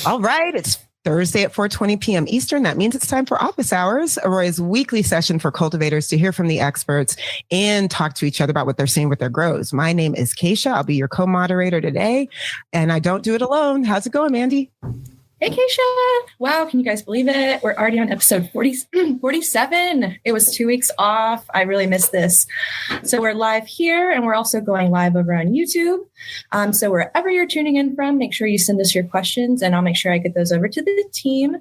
All right. It's Thursday at 4:20 p.m. Eastern. That means it's time for Office Hours, AROYA's weekly session for cultivators to hear from the experts and talk to each other about what they're seeing with their grows. My name is Kaisha. I'll be your co-moderator today, and I don't do it alone. How's it going, Mandy? Hey, Kaisha. Wow, can you guys believe it? We're already on episode 47. It was 2 weeks off. I really missed this. So we're live here, and we're also going live over on YouTube. So wherever you're tuning in from, make sure you send us your questions, and I'll make sure I get those over to the team.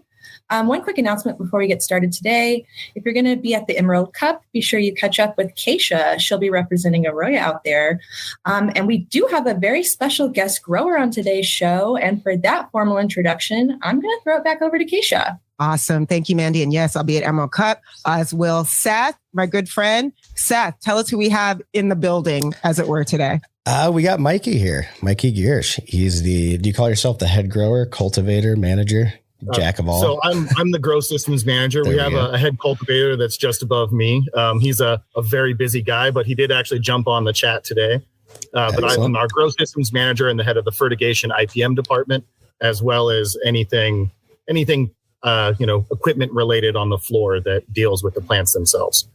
One quick announcement before we get started today. If you're going to be at the Emerald Cup, be sure you catch up with Kaisha. She'll be representing AROYA out there. And we do have a very special guest grower on today's show. And for that formal introduction, I'm going to throw it back over to Kaisha. Awesome. Thank you, Mandy. And yes, I'll be at Emerald Cup, as will Seth, my good friend. Seth, tell us who we have in the building, as it were, today. We got Mikey here, Mikey Giersch. He's do you call yourself the head grower, cultivator, manager? Jack of all. So I'm the grow systems manager. We have a head cultivator that's just above me. He's a very busy guy, but he did actually jump on the chat today. But I'm our grow systems manager and the head of the fertigation IPM department, as well as anything equipment related on the floor that deals with the plants themselves.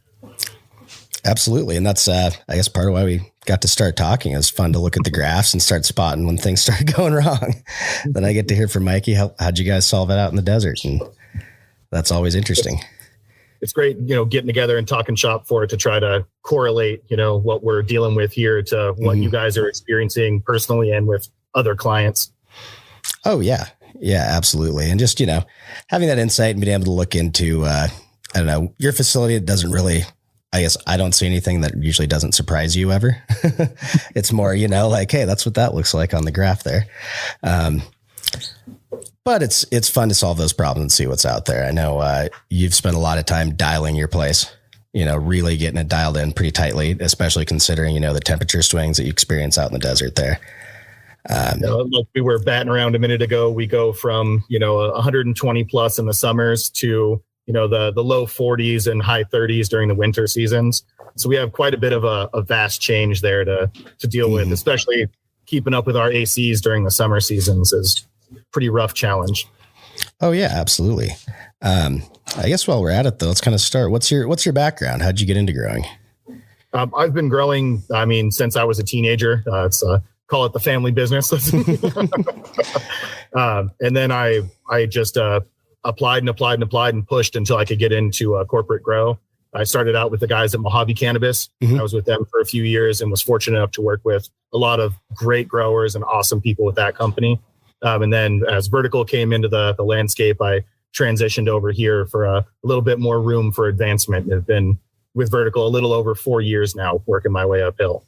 Absolutely. And that's, I guess, part of why we got to start talking. It's fun to look at the graphs and start spotting when things start going wrong. Then I get to hear from Mikey. How'd you guys solve it out in the desert? And that's always interesting. It's great, getting together and talking shop for it to try to correlate, what we're dealing with here to what you guys are experiencing personally and with other clients. Oh, yeah. Yeah, absolutely. And just, having that insight and being able to look into, your facility, it doesn't really, I guess I don't see anything that usually doesn't surprise you ever. It's more, like, hey, that's what that looks like on the graph there. But it's fun to solve those problems and see what's out there. I know you've spent a lot of time dialing your place, really getting it dialed in pretty tightly, especially considering, the temperature swings that you experience out in the desert there. Like we were batting around a minute ago, we go from, 120 plus in the summers to the low 40s and high 30s during the winter seasons. So we have quite a bit of a vast change there to deal with, especially keeping up with our ACs during the summer seasons is a pretty rough challenge. Oh yeah, absolutely. I guess while we're at it though, let's kind of start. What's your background? How'd you get into growing? I've been growing, since I was a teenager. Call it the family business. And then I just, applied and pushed until I could get into corporate grow. I started out with the guys at Mojave Cannabis. I was with them for a few years and was fortunate enough to work with a lot of great growers and awesome people with that company. And then as Vertical came into the landscape, I transitioned over here for a little bit more room for advancement. I've been with Vertical a little over 4 years now, working my way uphill.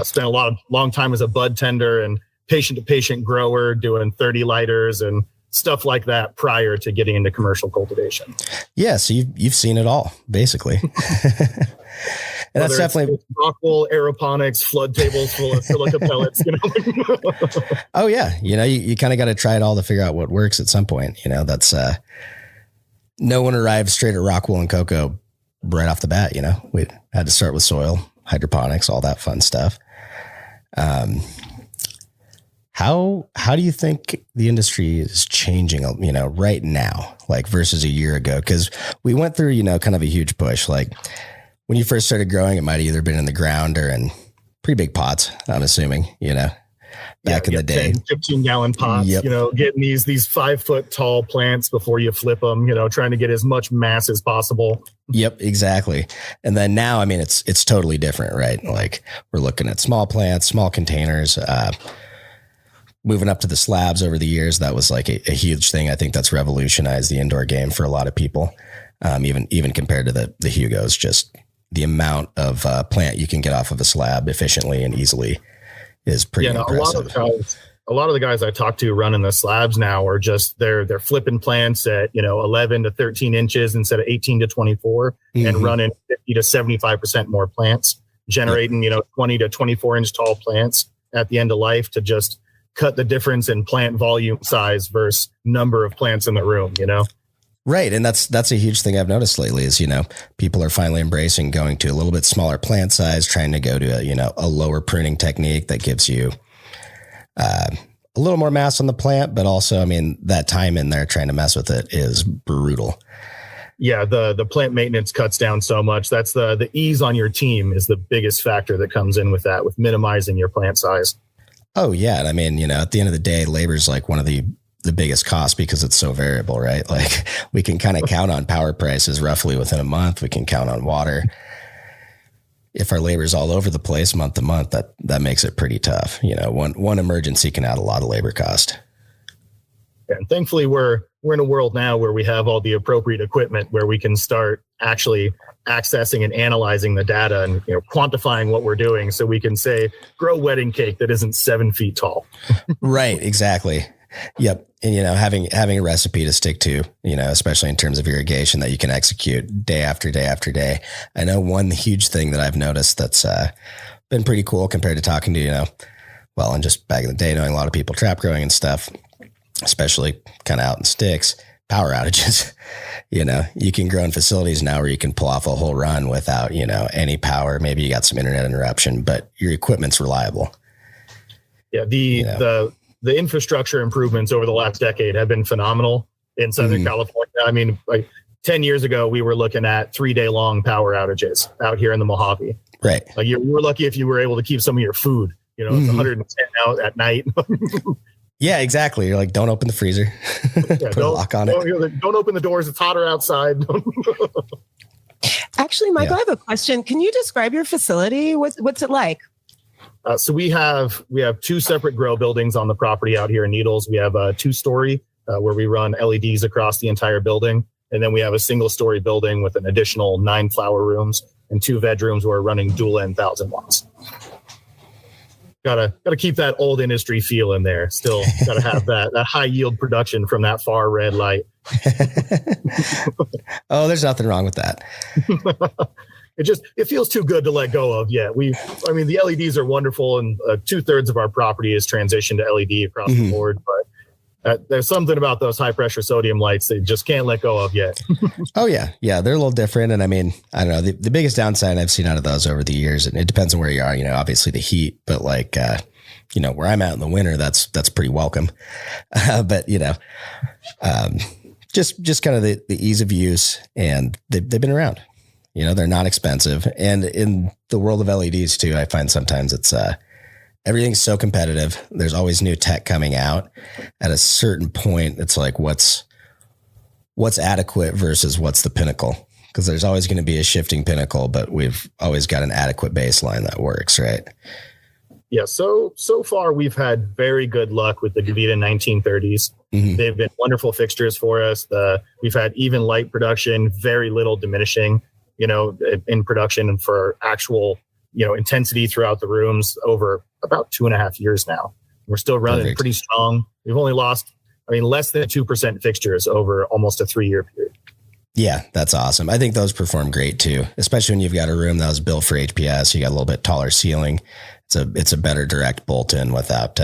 Spent long time as a bud tender and patient-to-patient grower doing 30 lighters and stuff like that prior to getting into commercial cultivation. Yeah, so you've seen it all, basically. And that's definitely rockwool, aeroponics, flood tables full of silica pellets. Oh yeah, you kind of got to try it all to figure out what works at some point. That's no one arrived straight at rockwool and cocoa right off the bat. We had to start with soil, hydroponics, all that fun stuff. How do you think the industry is changing, right now, like versus a year ago? Because we went through, kind of a huge push. Like when you first started growing, it might have either been in the ground or in pretty big pots, I'm assuming, back in the day. 15-gallon pots, getting these 5 foot tall plants before you flip them, trying to get as much mass as possible. Yep, exactly. And then now, it's totally different, right? Like we're looking at small plants, small containers, moving up to the slabs over the years. That was like a huge thing. I think that's revolutionized the indoor game for a lot of people. Even compared to the Hugos, just the amount of plant you can get off of a slab efficiently and easily is pretty impressive. A lot of the guys I talk to running the slabs now are just they're flipping plants at 11 to 13 inches instead of 18 to 24 and running 50 to 75% more plants, generating 20 to 24 inch tall plants at the end of life to just cut the difference in plant volume size versus number of plants in the room. Right. And that's a huge thing I've noticed lately is, people are finally embracing going to a little bit smaller plant size, trying to go to a lower pruning technique that gives you a a little more mass on the plant, but also, I mean, that time in there trying to mess with it is brutal. Yeah, the plant maintenance cuts down so much. That's the ease on your team is the biggest factor that comes in with that, with minimizing your plant size. Oh yeah. And I mean, at the end of the day, labor is like one of the biggest costs because it's so variable, right? Like we can kind of count on power prices roughly within a month. We can count on water. If our labor is all over the place month to month, that makes it pretty tough. One emergency can add a lot of labor cost. And thankfully we're in a world now where we have all the appropriate equipment where we can start actually accessing and analyzing the data and quantifying what we're doing, so we can say grow wedding cake that isn't 7 feet tall. Right, exactly. Yep. And having a recipe to stick to, especially in terms of irrigation that you can execute day after day after day. I know one huge thing that I've noticed that's been pretty cool compared to talking to, and just back in the day, knowing a lot of people trap growing and stuff, especially kind of out in sticks, power outages. You can grow in facilities now where you can pull off a whole run without, any power. Maybe you got some internet interruption, but your equipment's reliable. Yeah. The infrastructure improvements over the last decade have been phenomenal in Southern California. I mean, like 10 years ago, we were looking at 3-day long power outages out here in the Mojave. Right. Like you were lucky if you were able to keep some of your food, it's 110 out at night. Yeah, exactly. You're like, don't open the freezer. Put a lock on it. Don't open the doors. It's hotter outside. Actually, Michael, I have a question. Can you describe your facility? What's it like? So we have 2 separate grow buildings on the property out here in Needles. We have a 2-story where we run LEDs across the entire building. And then we have a 1-story building with an additional 9 flower rooms and 2 veg rooms where we're running dual end 1,000 watts. Gotta keep that old industry feel in there. Still gotta have that high yield production from that far red light. Oh, there's nothing wrong with that. It feels too good to let go of. Yeah, the LEDs are wonderful, and 2/3 of our property is transitioned to LED across the board. But there's something about those high pressure sodium lights that you just can't let go of yet. Oh yeah, they're a little different, and I mean, I don't know. The biggest downside I've seen out of those over the years, and it depends on where you are. Obviously the heat, but like, where I'm at in the winter, that's pretty welcome. But just kind of the ease of use, and they've been around. They're not expensive. And in the world of LEDs too, I find sometimes it's, everything's so competitive. There's always new tech coming out. At a certain point, it's like, what's adequate versus what's the pinnacle? Because there's always going to be a shifting pinnacle, but we've always got an adequate baseline that works, right? Yeah. So far we've had very good luck with the Gavita 1930s. They've been wonderful fixtures for us. We've had even light production, very little diminishing, in production and for actual, intensity throughout the rooms over about 2.5 years now. We're still running pretty strong. We've only lost, less than 2% fixtures over almost a 3-year period. Yeah, that's awesome. I think those perform great too, especially when you've got a room that was built for HPS. You got a little bit taller ceiling. It's a better direct bolt in without,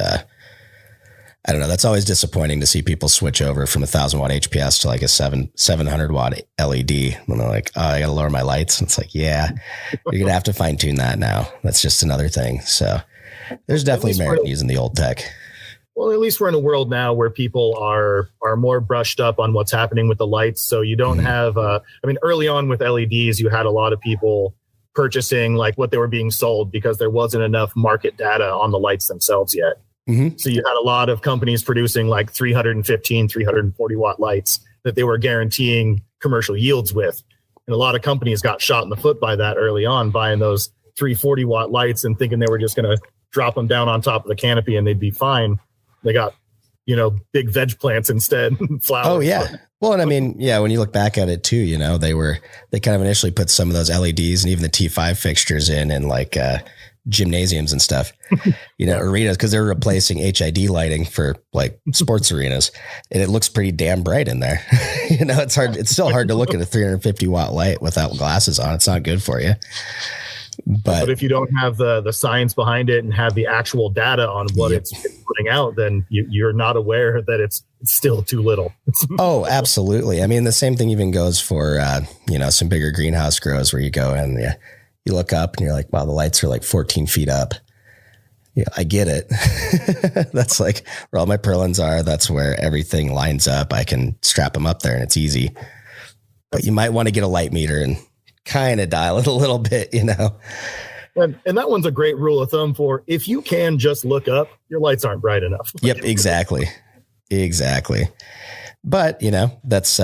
I don't know. That's always disappointing to see people switch over from 1,000 watt HPS to like a 700 watt LED. When they're like, oh, I got to lower my lights. And it's like, yeah, you're going to have to fine tune that now. That's just another thing. So there's definitely merit in using the old tech. Well, at least we're in a world now where people are more brushed up on what's happening with the lights. So you don't have, early on with LEDs, you had a lot of people purchasing like what they were being sold because there wasn't enough market data on the lights themselves yet. So you had a lot of companies producing like 315, 340 watt lights that they were guaranteeing commercial yields with. And a lot of companies got shot in the foot by that early on, buying those 340 watt lights and thinking they were just going to drop them down on top of the canopy and they'd be fine. They got, big veg plants instead. Flowers. Oh yeah. Well, and when you look back at it too, they kind of initially put some of those LEDs and even the T5 fixtures in like, gymnasiums and stuff, arenas, because they're replacing HID lighting for like sports arenas, and it looks pretty damn bright in there. It's hard. It's still hard to look at a 350 watt light without glasses on. It's not good for you. But if you don't have the science behind it and have the actual data on what it's putting out, then you're not aware that it's still too little. Oh, absolutely. The same thing even goes for some bigger greenhouse grows where you go and you look up and you're like, wow, the lights are like 14 feet up. Yeah, I get it. That's like where all my purlins are. That's where everything lines up. I can strap them up there and it's easy. But you might want to get a light meter and kind of dial it a little bit, you know? And that one's a great rule of thumb for if you can just look up, your lights aren't bright enough. Yep, exactly. Exactly. But, you know, that's,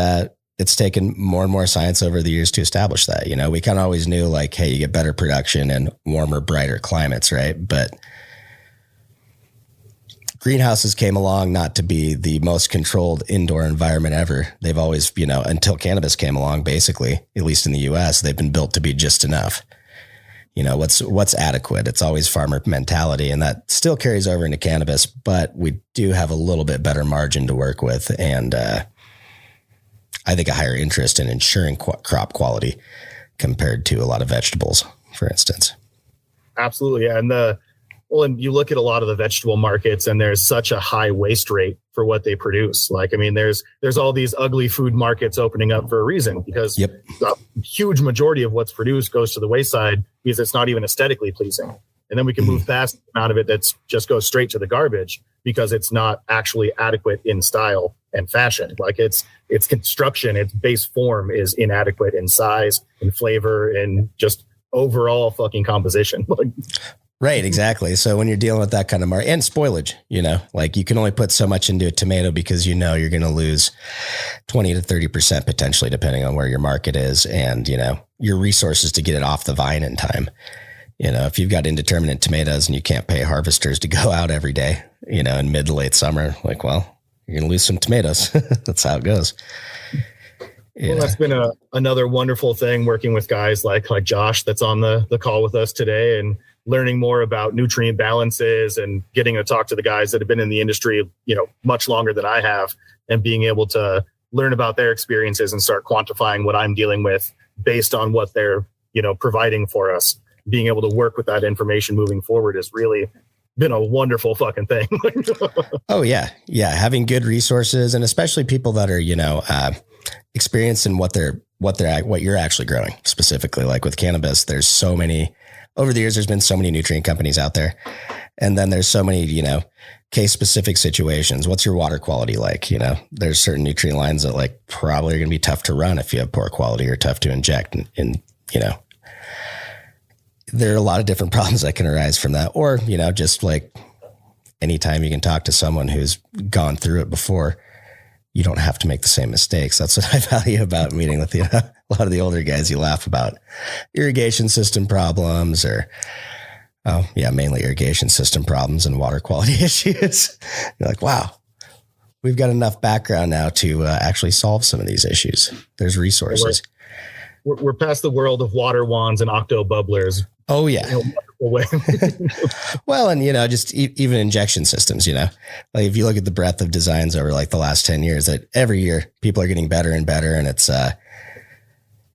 it's taken more and more science over the years to establish that. You know, we kind of always knew like, hey, you get better production in warmer, brighter climates, right? But greenhouses came along not to be the most controlled indoor environment ever. They've always, you know, until cannabis came along, basically, at least in the US, they've been built to be just enough. You know, what's adequate? It's always farmer mentality, and that still carries over into cannabis, but we do have a little bit better margin to work with. And I think a higher interest in ensuring crop quality compared to a lot of vegetables, for instance. Absolutely. Yeah. And you look at a lot of the vegetable markets and there's such a high waste rate for what they produce. Like, I mean, there's all these ugly food markets opening up for a reason, because a huge majority of what's produced goes to the wayside because it's not even aesthetically pleasing. And then we can move past the amount of it that's just goes straight to the garbage because it's not actually adequate in style and fashion. Like its construction, its base form is inadequate in size and flavor and just overall fucking composition. Right, exactly. So when you're dealing with that kind of and spoilage, you know, like you can only put so much into a tomato because you know you're going to lose 20 to 30% potentially, depending on where your market is and, you know, your resources to get it off the vine in time. You know, if you've got indeterminate tomatoes and you can't pay harvesters to go out every day, you know, in mid to late summer, like, well, you're going to lose some tomatoes. That's how it goes. Well, that's been another wonderful thing working with guys like Josh that's on the call with us today and learning more about nutrient balances and getting to talk to the guys that have been in the industry, you know, much longer than I have, and being able to learn about their experiences and start quantifying what I'm dealing with based on what they're, you know, providing for us. Being able to work with that information moving forward has really been a wonderful fucking thing. Oh yeah. Yeah. Having good resources, and especially people that are, you know, experienced in what you're actually growing specifically. Like with cannabis, there's so many, over the years, there's been so many nutrient companies out there. And then there's so many, you know, case specific situations. What's your water quality like? You know, there's certain nutrient lines that like probably are going to be tough to run if you have poor quality or tough to inject. And you know, there are a lot of different problems that can arise from that. Or, you know, just like anytime you can talk to someone who's gone through it before, you don't have to make the same mistakes. That's what I value about meeting with a lot of the older guys. You laugh about irrigation system problems mainly irrigation system problems and water quality issues. You're like, wow, we've got enough background now to actually solve some of these issues. There's resources. We're past the world of water wands and octo bubblers. Oh yeah. Well, and you know, just even injection systems, you know, like if you look at the breadth of designs over like the last 10 years, that every year people are getting better and better. And it's,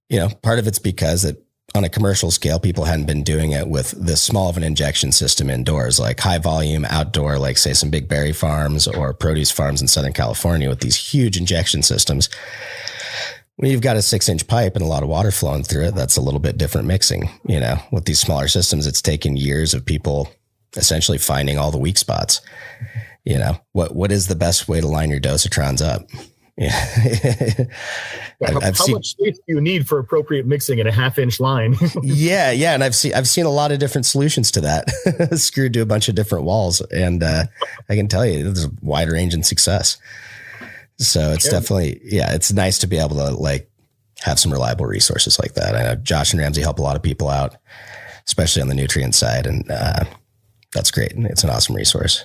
you know, part of it's because that on a commercial scale, people hadn't been doing it with this small of an injection system indoors, like high volume outdoor, like say some big berry farms or produce farms in Southern California with these huge injection systems. When you've got a 6-inch pipe and a lot of water flowing through it, that's a little bit different mixing. You know, with these smaller systems, it's taken years of people essentially finding all the weak spots. You know, what is the best way to line your dosatrons up? Yeah. How much space do you need for appropriate mixing in a 1/2-inch line? Yeah. And I've seen a lot of different solutions to that screwed to a bunch of different walls. And I can tell you there's a wide range in success. So it's definitely, it's nice to be able to like have some reliable resources like that. I know Josh and Ramsey help a lot of people out, especially on the nutrient side. And that's great. It's an awesome resource.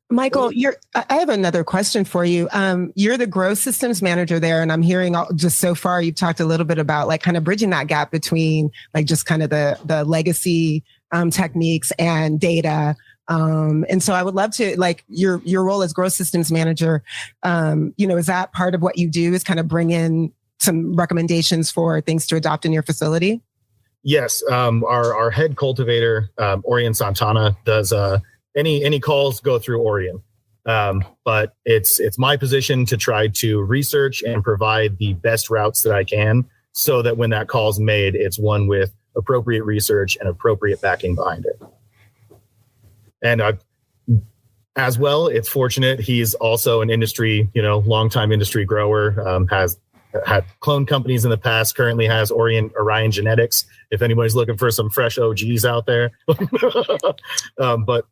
Michael, I have another question for you. You're the growth systems manager there, and I'm hearing just so far, you've talked a little bit about like kind of bridging that gap between like just kind of the legacy techniques and data. And so I would love to, like your role as growth systems manager, you know, is that part of what you do, is kind of bring in some recommendations for things to adopt in your facility? Yes. Our head cultivator, Orion Santana, does any calls go through Orion. But it's my position to try to research and provide the best routes that I can so that when that call's made, it's one with appropriate research and appropriate backing behind it. And as well, it's fortunate he's also an industry, longtime industry grower, has had clone companies in the past, currently has Orion Genetics, if anybody's looking for some fresh OGs out there. But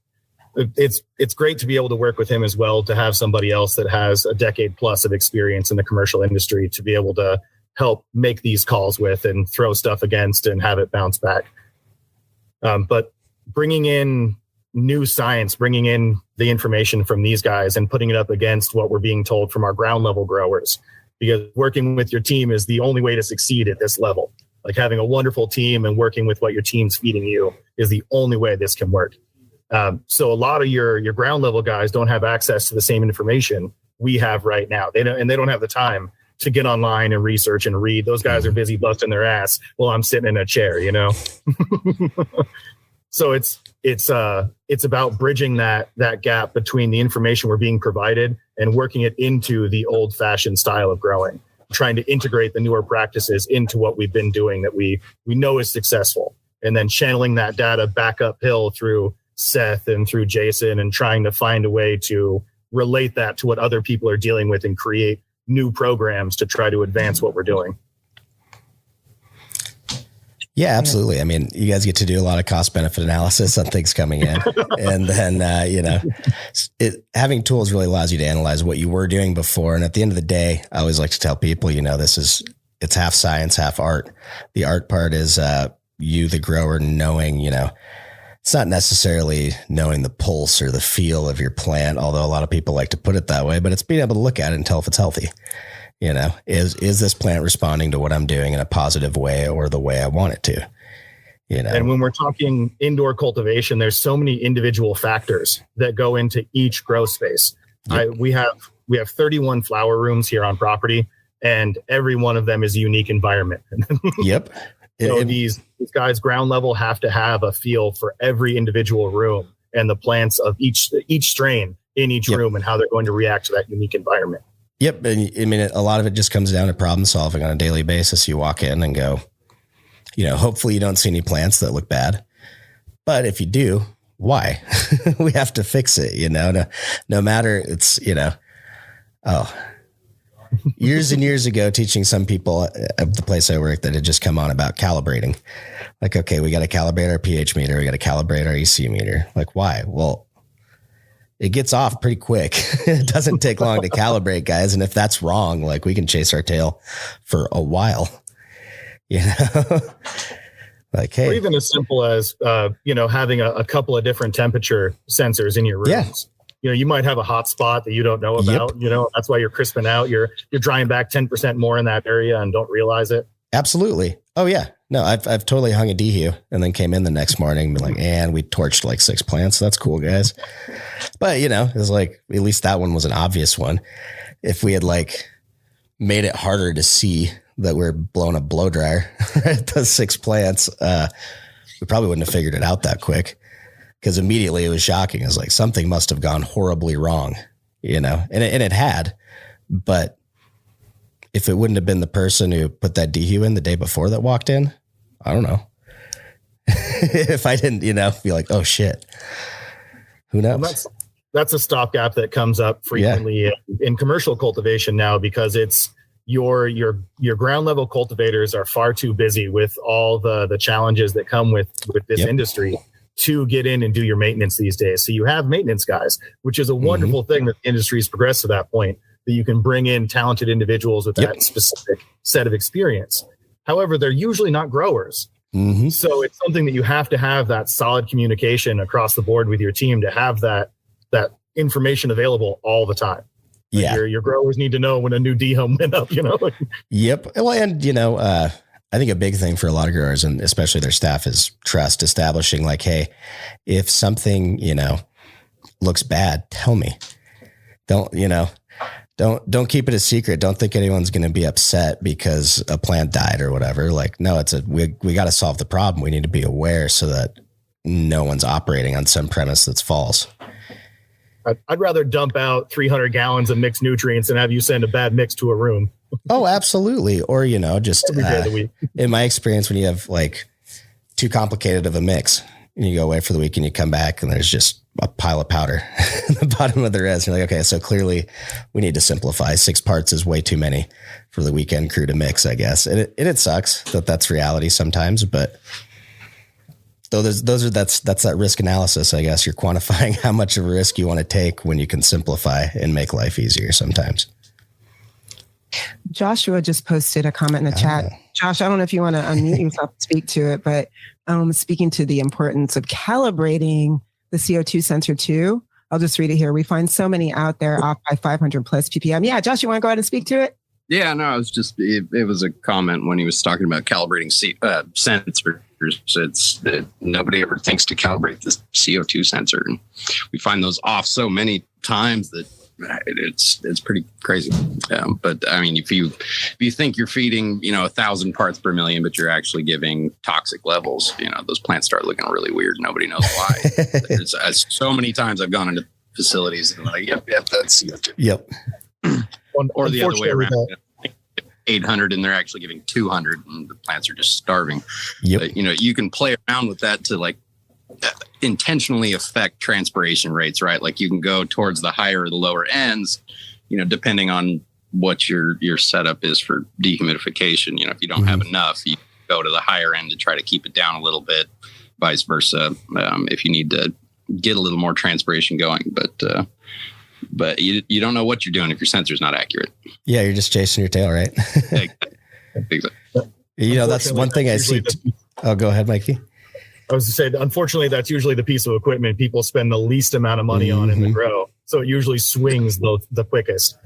it's great to be able to work with him as well, to have somebody else that has a decade plus of experience in the commercial industry to be able to help make these calls with and throw stuff against and have it bounce back. But bringing in new science, bringing in the information from these guys and putting it up against what we're being told from our ground level growers, because working with your team is the only way to succeed at this level. Like having a wonderful team and working with what your team's feeding you is the only way this can work. So a lot of your ground level guys don't have access to the same information we have right now. They don't have the time to get online and research and read. Those guys are busy busting their ass while I'm sitting in a chair, So it's about bridging that gap between the information we're being provided and working it into the old fashioned style of growing, trying to integrate the newer practices into what we've been doing that we know is successful, and then channeling that data back uphill through Seth and through Jason, and trying to find a way to relate that to what other people are dealing with and create new programs to try to advance what we're doing. Yeah, absolutely. I mean, you guys get to do a lot of cost benefit analysis on things coming in. And then, having tools really allows you to analyze what you were doing before. And at the end of the day, I always like to tell people, it's half science, half art. The art part is you, the grower, knowing, it's not necessarily knowing the pulse or the feel of your plant, although a lot of people like to put it that way, but it's being able to look at it and tell if it's healthy. Is this plant responding to what I'm doing in a positive way or the way I want it to? And when we're talking indoor cultivation, there's so many individual factors that go into each grow space. Yep. We have 31 flower rooms here on property, and every one of them is a unique environment. Yep. So these guys ground level have to have a feel for every individual room and the plants of each strain in each room and how they're going to react to that unique environment. Yep. And I mean, a lot of it just comes down to problem solving on a daily basis. You walk in and go, hopefully you don't see any plants that look bad, but if you do, why? We have to fix it, no matter it's, years and years ago, teaching some people at the place I work that had just come on about calibrating. Like, okay, we got to calibrate our pH meter. We got to calibrate our EC meter. Like, why? Well, it gets off pretty quick. It doesn't take long to calibrate, guys. And if that's wrong, like we can chase our tail for a while, like, hey, or even as simple as, having a couple of different temperature sensors in your rooms. Yeah. You might have a hot spot that you don't know about, that's why you're crisping out. You're drying back 10% more in that area and don't realize it. Absolutely. Oh yeah. No, I've totally hung a dehu and then came in the next morning and be like, and we torched like 6 plants. That's cool, guys. But it was like, at least that one was an obvious one. If we had made it harder to see that we're blowing a blow dryer at those 6 plants, we probably wouldn't have figured it out that quick. Because immediately it was shocking. It was like something must have gone horribly wrong, and it had. But if it wouldn't have been the person who put that dehu in the day before that walked in, I don't know. If I didn't, be like, oh shit, who knows? Well, that's a stopgap that comes up frequently in commercial cultivation now, because it's your ground level cultivators are far too busy with all the challenges that come with this industry to get in and do your maintenance these days. So you have maintenance guys, which is a wonderful thing that the industry's progressed to that point, that you can bring in talented individuals with that specific set of experience. However, they're usually not growers. Mm-hmm. So it's something that you have to have that solid communication across the board with your team to have that information available all the time. Yeah. Your growers need to know when a new dehum went up, Yep. Well, and, I think a big thing for a lot of growers, and especially their staff, is trust. Establishing like, hey, if something, looks bad, tell me. Don't keep it a secret. Don't think anyone's going to be upset because a plant died or whatever. Like, no, we got to solve the problem. We need to be aware so that no one's operating on some premise that's false. I'd rather dump out 300 gallons of mixed nutrients than have you send a bad mix to a room. Oh, absolutely. Or, just every day of the week. In my experience, when you have too complicated of a mix, and you go away for the week and you come back and there's just a pile of powder at the bottom of the res. You're like, okay, so clearly we need to simplify. 6 parts is way too many for the weekend crew to mix, I guess. And it sucks that that's reality sometimes, but though that's that risk analysis, I guess. You're quantifying how much of a risk you want to take when you can simplify and make life easier sometimes. Joshua just posted a comment in the chat. Josh, I don't know if you want to unmute yourself and speak to it, but speaking to the importance of calibrating the CO2 sensor too. I'll just read it here. We find so many out there off by 500 plus ppm. Yeah, Josh, you want to go ahead and speak to it? Yeah, no, it was a comment when he was talking about calibrating sensors. It's that nobody ever thinks to calibrate this CO2 sensor. And we find those off so many times that it's pretty crazy. But I mean, if you think you're feeding, 1,000 parts per million, but you're actually giving toxic levels, those plants start looking really weird. Nobody knows why. There's so many times I've gone into facilities and like, yep, that's CO2. Yep. Or the other way around. 800 and they're actually giving 200 and the plants are just starving. Yep. You can play around with that to like intentionally affect transpiration rates, right? Like you can go towards the higher or the lower ends, depending on what your setup is for dehumidification. If you don't have enough, you go to the higher end to try to keep it down a little bit, vice versa. If you need to get a little more transpiration going, but you don't know what you're doing if your sensor's not accurate. Yeah, you're just chasing your tail, right? Exactly. That's one thing I see. Oh, go ahead, Mikey. I was to say, unfortunately, that's usually the piece of equipment people spend the least amount of money on in the grow. So it usually swings the quickest.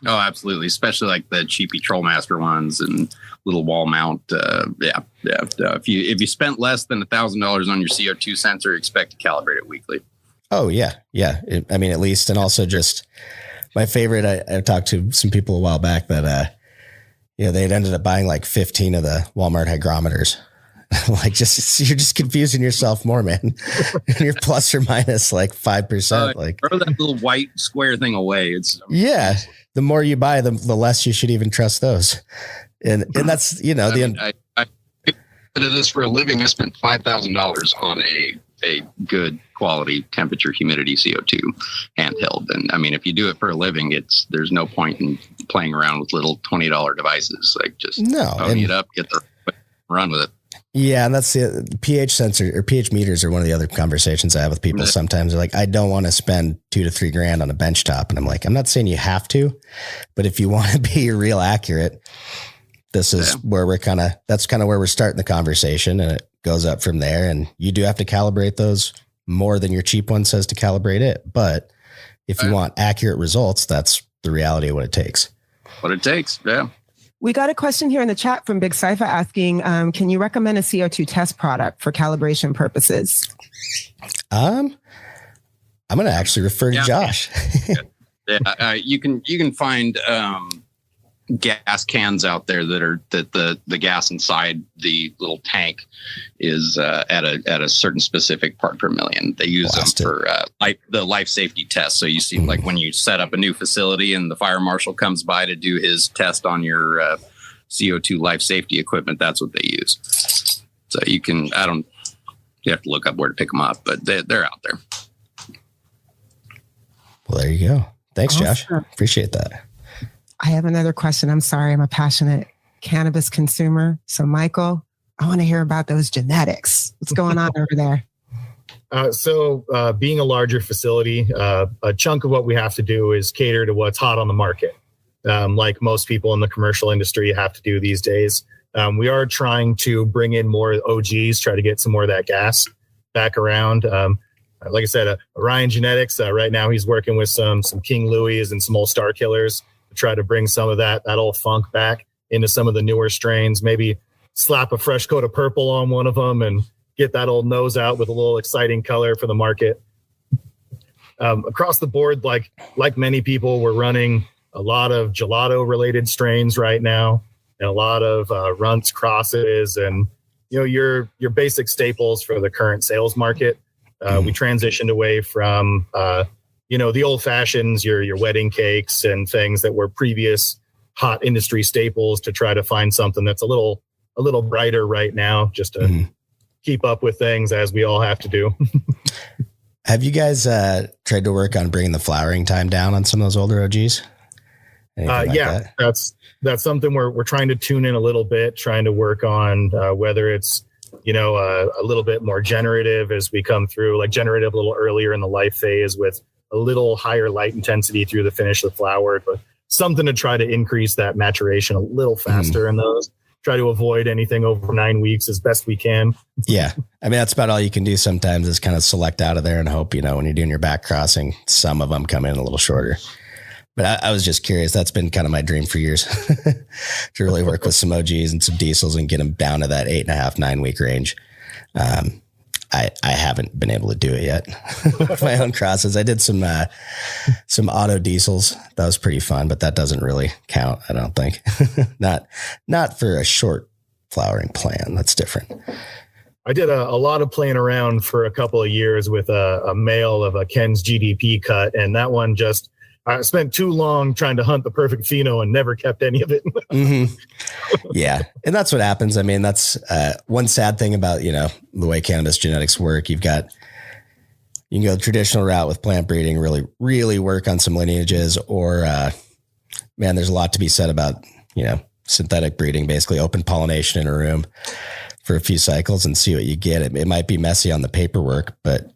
Oh, absolutely. Especially like the cheapy Trollmaster ones and little wall mount. If you spent less than $1,000 on your CO2 sensor, expect to calibrate it weekly. Oh, yeah. Yeah. At least. And also just my favorite, I talked to some people a while back that, they'd ended up buying like 15 of the Walmart hygrometers. Like you're just confusing yourself more, man. You're plus or minus like 5%. Like throw that little white square thing away. The more you buy, the less you should even trust those. And that's, I did this for a living. I spent $5,000 on a good quality temperature humidity CO2 handheld. And I mean, if you do it for a living, there's no point in playing around with little $20 devices. Like just phone it up, get the run with it. Yeah. And that's the pH sensor or pH meters are one of the other conversations I have with people. Sometimes they're like, I don't want to spend $2,000 to $3,000 on a bench top. And I'm like, I'm not saying you have to, but if you want to be real accurate, this is where that's kind of where we're starting the conversation, and it goes up from there. And you do have to calibrate those more than your cheap one says to calibrate it. But if you want accurate results, that's the reality of what it takes. Yeah. We got a question here in the chat from Big Cypher asking, can you recommend a CO2 test product for calibration purposes? I'm going to actually refer to Josh. You can find gas cans out there that the gas inside the little tank is at a certain specific part per million. They use them for the life safety test. So you see, like when you set up a new facility and the fire marshal comes by to do his test on your CO2 life safety equipment, that's what they use. So you have to look up where to pick them up, but they're out there. Well, there you go. Thanks, Josh. Appreciate that. I have another question. I'm sorry. I'm a passionate cannabis consumer. So Michael, I want to hear about those genetics. What's going on over there? Being a larger facility, a chunk of what we have to do is cater to what's hot on the market. Like most people in the commercial industry have to do these days. We are trying to bring in more OGs, try to get some more of that gas back around. Like I said, Orion Genetics, right now he's working with some King Louis and some old Star Killers to try to bring some of that old funk back into some of the newer strains, maybe slap a fresh coat of purple on one of them and get that old nose out with a little exciting color for the market. Across the board, like many people, we're running a lot of gelato related strains right now and a lot of runts, crosses, and your basic staples for the current sales market. We transitioned away from the old fashions, your wedding cakes and things that were previous hot industry staples to try to find something that's a little brighter right now, just to keep up with things as we all have to do. Have you guys tried to work on bringing the flowering time down on some of those older OGs? That's something we're trying to tune in a little bit, trying to work on whether it's, a little bit more generative as we come through, like generative a little earlier in the life phase with a little higher light intensity through the finish of the flower, but something to try to increase that maturation a little faster in those. Try to avoid anything over 9 weeks as best we can. Yeah. I mean, that's about all you can do sometimes is kind of select out of there and hope, when you're doing your back crossing, some of them come in a little shorter. But I was just curious. That's been kind of my dream for years to really work with some OGs and some diesels and get them down to that 8.5, 9 week range. I haven't been able to do it yet with my own crosses. I did some auto diesels. That was pretty fun, but that doesn't really count. I don't think not for a short flowering plan. That's different. I did a lot of playing around for a couple of years with a male of a Ken's GDP cut. And that one I spent too long trying to hunt the perfect pheno and never kept any of it. Yeah. And that's what happens. I mean, that's one sad thing about, the way cannabis genetics work. You can go the traditional route with plant breeding, really, really work on some lineages, or there's a lot to be said about, synthetic breeding, basically open pollination in a room for a few cycles and see what you get. It might be messy on the paperwork, but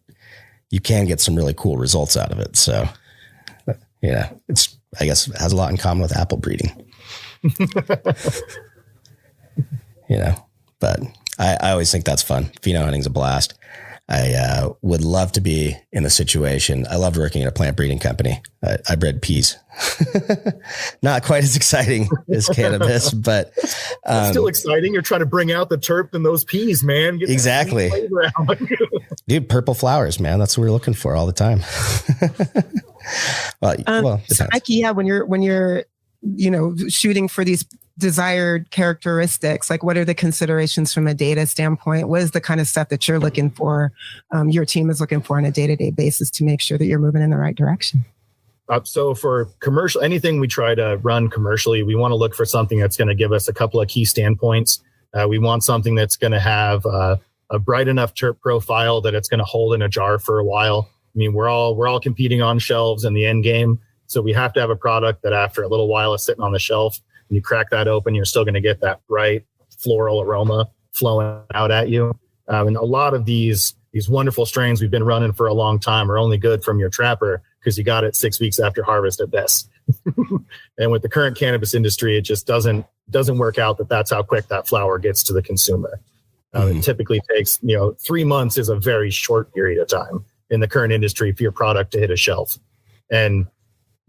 you can get some really cool results out of it. So, I guess it has a lot in common with apple breeding, but I always think that's fun. Pheno hunting's a blast. I would love to be in a situation. I loved working at a plant breeding company. I bred peas. Not quite as exciting as cannabis, but it's still exciting. You're trying to bring out the terp in those peas, man. Get exactly. Dude, purple flowers, man. That's what we're looking for all the time. So Mikey, when you're shooting for these desired characteristics, like what are the considerations from a data standpoint? What is the kind of stuff that you're looking for, your team is looking for on a day-to-day basis to make sure that you're moving in the right direction? So for commercial, anything we try to run commercially, we want to look for something that's going to give us a couple of key standpoints. We want something that's going to have a bright enough terp profile that it's going to hold in a jar for a while. I mean, we're all competing on shelves in the end game. So we have to have a product that after a little while is sitting on the shelf, and you crack that open, you're still going to get that bright floral aroma flowing out at you. And a lot of these wonderful strains we've been running for a long time are only good from your trapper because you got it 6 weeks after harvest at best. And with the current cannabis industry, it just doesn't work out that's how quick that flower gets to the consumer. It typically takes, 3 months is a very short period of time in the current industry for your product to hit a shelf. And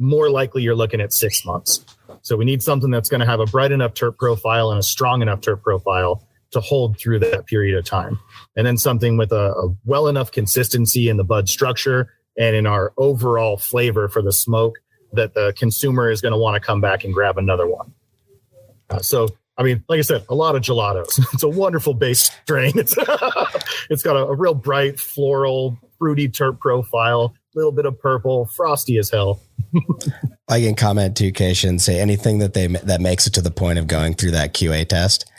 more likely you're looking at 6 months. So we need something that's going to have a bright enough terp profile and a strong enough terp profile to hold through that period of time. And then something with a well enough consistency in the bud structure and in our overall flavor for the smoke that the consumer is going to want to come back and grab another one. Like I said, a lot of gelatos. It's a wonderful base strain. It's got a real bright floral, fruity terp profile, a little bit of purple, frosty as hell. I can comment too, Kaisha, and say anything that makes it to the point of going through that QA test.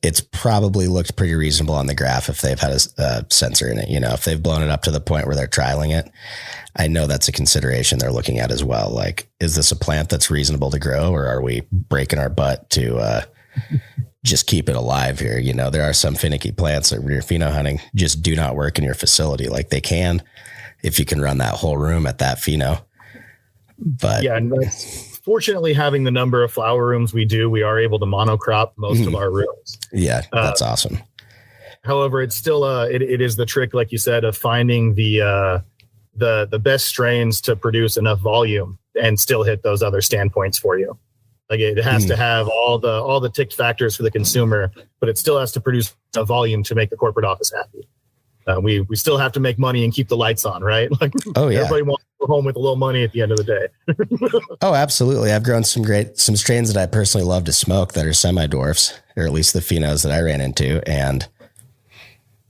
It's probably looked pretty reasonable on the graph if they've had a sensor in it. If they've blown it up to the point where they're trialing it, I know that's a consideration they're looking at as well. Like, is this a plant that's reasonable to grow, or are we breaking our butt to just keep it alive here? There are some finicky plants that you're pheno hunting just do not work in your facility like they can if you can run that whole room at that pheno. But yeah, and fortunately, having the number of flower rooms we do, we are able to monocrop most of our rooms. Yeah, that's awesome. However, it's still it is the trick, like you said, of finding the best strains to produce enough volume and still hit those other standpoints for you. Like it has to have all the ticked factors for the consumer, but it still has to produce a volume to make the corporate office happy. We still have to make money and keep the lights on, right? Like, oh yeah, everybody wants to go home with a little money at the end of the day. Oh, absolutely. I've grown some strains that I personally love to smoke that are semi-dwarfs, or at least the phenos that I ran into, and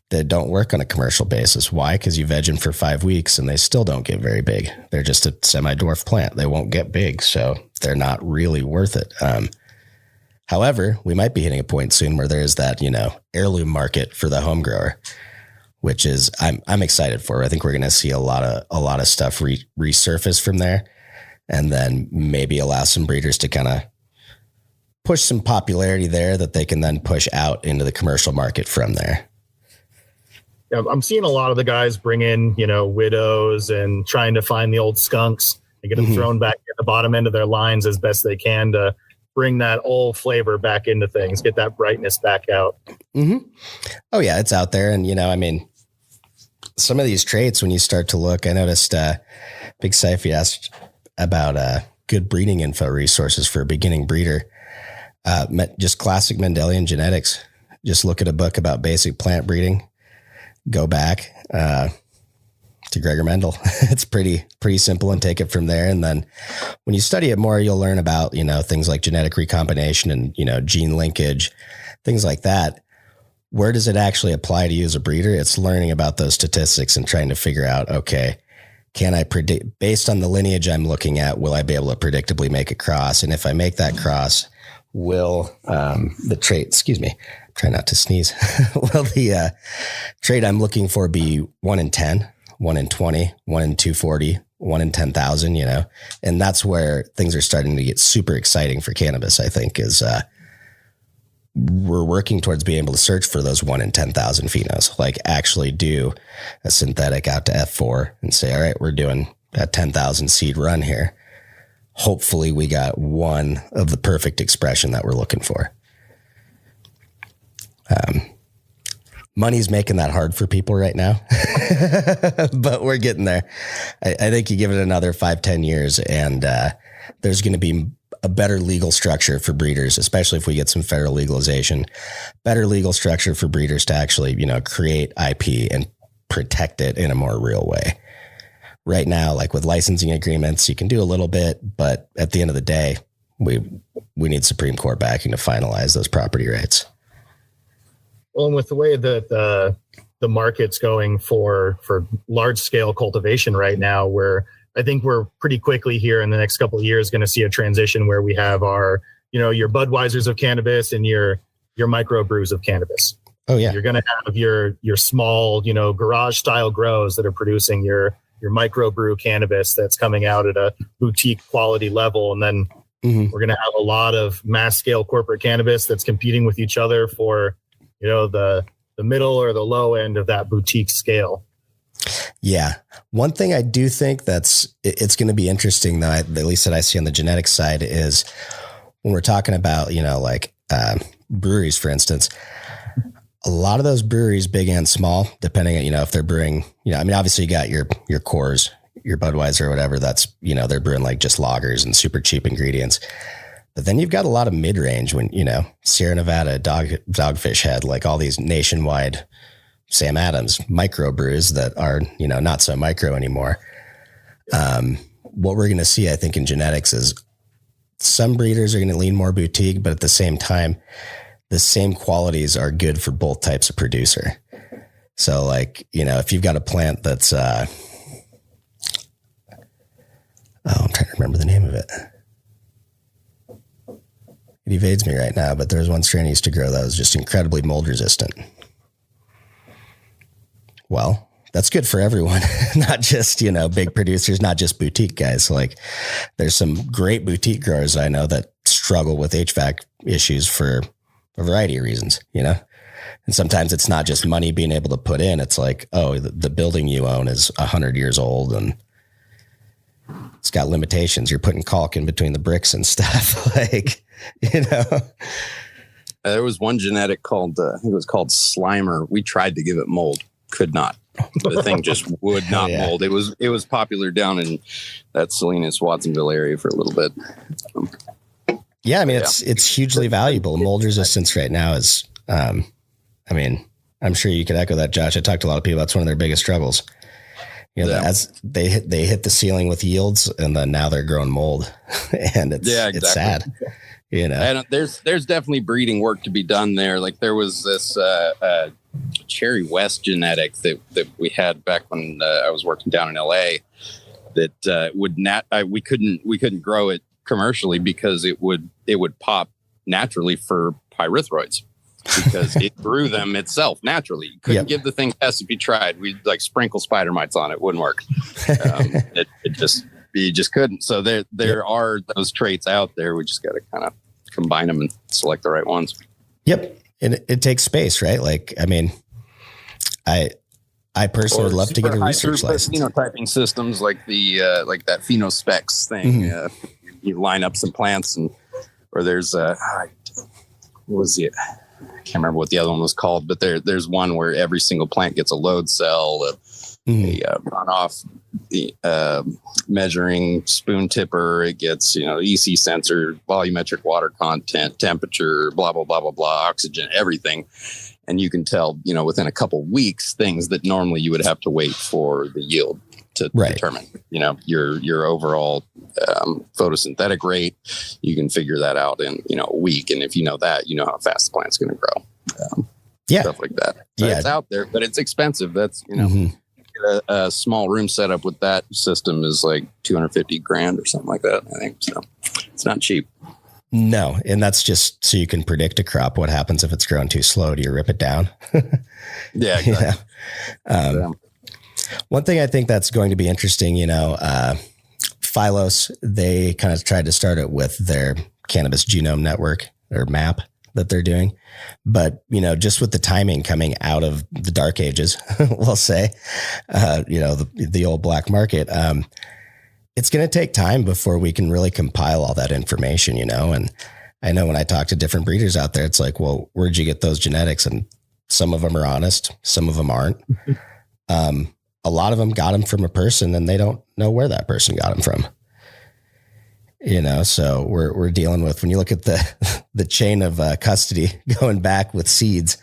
they don't work on a commercial basis. Why? Because you veg them for 5 weeks and they still don't get very big. They're just a semi-dwarf plant. They won't get big, so they're not really worth it. However, we might be hitting a point soon where there is that, heirloom market for the home grower, which is I'm excited for. I think we're going to see a lot of stuff resurface from there, and then maybe allow some breeders to kind of push some popularity there that they can then push out into the commercial market from there. Yeah, I'm seeing a lot of the guys bring in, widows and trying to find the old skunks and get them thrown back at the bottom end of their lines as best they can to bring that old flavor back into things, get that brightness back out. Mm-hmm. Oh yeah, it's out there. And, some of these traits, when you start to look, I noticed Big Siphy asked about good breeding info resources for a beginning breeder. Just classic Mendelian genetics. Just look at a book about basic plant breeding. Go back to Gregor Mendel. It's pretty simple, and take it from there. And then when you study it more, you'll learn about, things like genetic recombination and, gene linkage, things like that. Where does it actually apply to you as a breeder? It's learning about those statistics and trying to figure out, okay, can I predict based on the lineage I'm looking at, will I be able to predictably make a cross? And if I make that cross, will the trait, try not to sneeze, will the trait I'm looking for be 1 in 10, 1 in 20, 1 in 240, 1 in 10,000, and that's where things are starting to get super exciting for cannabis, I think, is we're working towards being able to search for those 1 in 10,000 phenos, like actually do a synthetic out to F4 and say, all right, we're doing a 10,000 seed run here. Hopefully we got one of the perfect expression that we're looking for. Money's making that hard for people right now, but we're getting there. I think you give it another 5-10 years and there's going to be a better legal structure for breeders, especially if we get some federal legalization, better legal structure for breeders to actually, create IP and protect it in a more real way. Right now, like with licensing agreements, you can do a little bit, but at the end of the day, we need Supreme Court backing to finalize those property rights. Well, and with the way that the market's going for large scale cultivation right now, I think we're pretty quickly here in the next couple of years going to see a transition where we have our, your Budweisers of cannabis and your micro brews of cannabis. Oh yeah. You're going to have your small, garage style grows that are producing your micro brew cannabis that's coming out at a boutique quality level. And then we're going to have a lot of mass scale corporate cannabis that's competing with each other for, the middle or the low end of that boutique scale. Yeah. One thing I do think it's going to be interesting, though, at least that I see on the genetic side, is when we're talking about, breweries, for instance, a lot of those breweries, big and small, depending on, if they're brewing, obviously you got your Coors, your Budweiser or whatever, that's, they're brewing like just lagers and super cheap ingredients. But then you've got a lot of mid-range when, Sierra Nevada, Dogfish Head, like all these nationwide Sam Adams micro brews that are, not so micro anymore. What we're going to see, I think, in genetics is some breeders are going to lean more boutique, but at the same time, the same qualities are good for both types of producer. So like, if you've got a plant that's, I'm trying to remember the name of it. It evades me right now, but there's one strain I used to grow that was just incredibly mold resistant. Well, that's good for everyone, not just, big producers, not just boutique guys. Like there's some great boutique growers I know that struggle with HVAC issues for a variety of reasons, and sometimes it's not just money being able to put in. It's like, oh, the building you own is 100 years old and it's got limitations. You're putting caulk in between the bricks and stuff. Like, there was one genetic called, I think it was called Slimer. We tried to give it mold. Could not. The thing just would not mold. It was popular down in that Salinas, Watsonville area for a little bit. Yeah, I mean, it's hugely valuable. Mold resistance right now is, I'm sure you could echo that, Josh. I talked to a lot of people. That's one of their biggest struggles. As they hit the ceiling with yields, and then now they're growing mold, and it's sad. And there's definitely breeding work to be done there. Like there was this Cherry West genetic that we had back when I was working down in LA that we couldn't grow it commercially because it would pop naturally for pyrethroids because it grew them itself naturally. You couldn't give the thing tests if you tried. We'd like sprinkle spider mites on it. Wouldn't work. You just couldn't. So there are those traits out there. We just got to kind of combine them and select the right ones. Yep. And it takes space, right? Like, I mean, I personally would love to get a research license. Phenotyping systems like the like that PhenoSpecs thing. You line up some plants or there's what was it? I can't remember what the other one was called, but there's one where every single plant gets a load cell, a runoff, the measuring spoon tipper. It gets EC sensor, volumetric water content, temperature, blah blah blah blah blah, oxygen, everything. And you can tell, within a couple weeks, things that normally you would have to wait for the yield to determine, your overall photosynthetic rate. You can figure that out in, a week. And if you know that, you know how fast the plant's going to grow. Stuff like that. So it's out there, but it's expensive. That's, a small room setup with that system is like $250,000 or something like that, I think. So it's not cheap. No. And that's just so you can predict a crop. What happens if it's growing too slow? Do you rip it down? Yeah, exactly. One thing I think that's going to be interesting, Phylos, they kind of tried to start it with their cannabis genome network or map that they're doing. But, just with the timing coming out of the dark ages, we'll say, the old black market, it's going to take time before we can really compile all that information, and I know when I talk to different breeders out there, it's like, well, where'd you get those genetics? And some of them are honest. Some of them aren't. A lot of them got them from a person and they don't know where that person got them from, so we're dealing with, when you look at the chain of custody going back with seeds,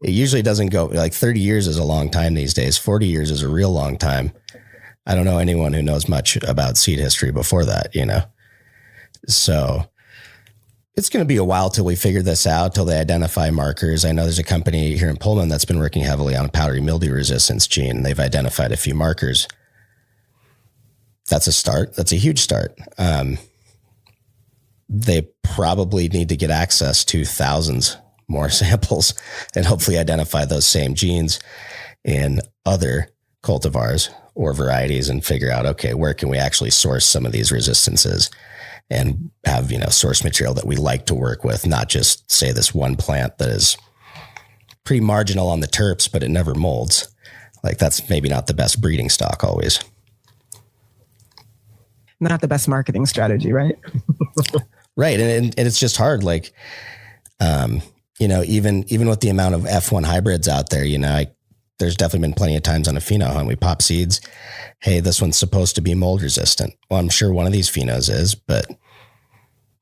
it usually doesn't go like 30 years is a long time these days. 40 years is a real long time. I don't know anyone who knows much about seed history before that, so it's going to be a while till we figure this out, till they identify markers. I know there's a company here in Pullman that's been working heavily on a powdery mildew resistance gene. They've identified a few markers. That's a start. That's a huge start. They probably need to get access to thousands more samples and hopefully identify those same genes in other cultivars or varieties and figure out, okay, where can we actually source some of these resistances and have, source material that we like to work with, not just say this one plant that is pretty marginal on the terps, but it never molds. Like that's maybe not the best breeding stock always. Not the best marketing strategy, right? Right. And it's just hard. Like, even with the amount of F1 hybrids out there, there's definitely been plenty of times on a pheno hunt we pop seeds. Hey, this one's supposed to be mold resistant. Well, I'm sure one of these phenos is, but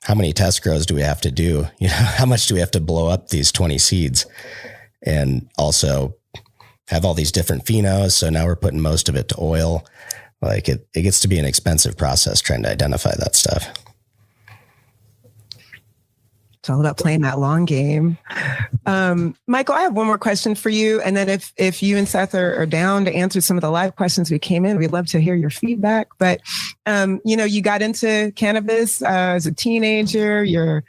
how many test grows do we have to do? How much do we have to blow up these 20 seeds and also have all these different phenos? So now we're putting most of it to oil. Like it gets to be an expensive process trying to identify that stuff. It's all about playing that long game. Michael, I have one more question for you. And then if you and Seth are down to answer some of the live questions we came in, we'd love to hear your feedback. But, you got into cannabis as a teenager. You're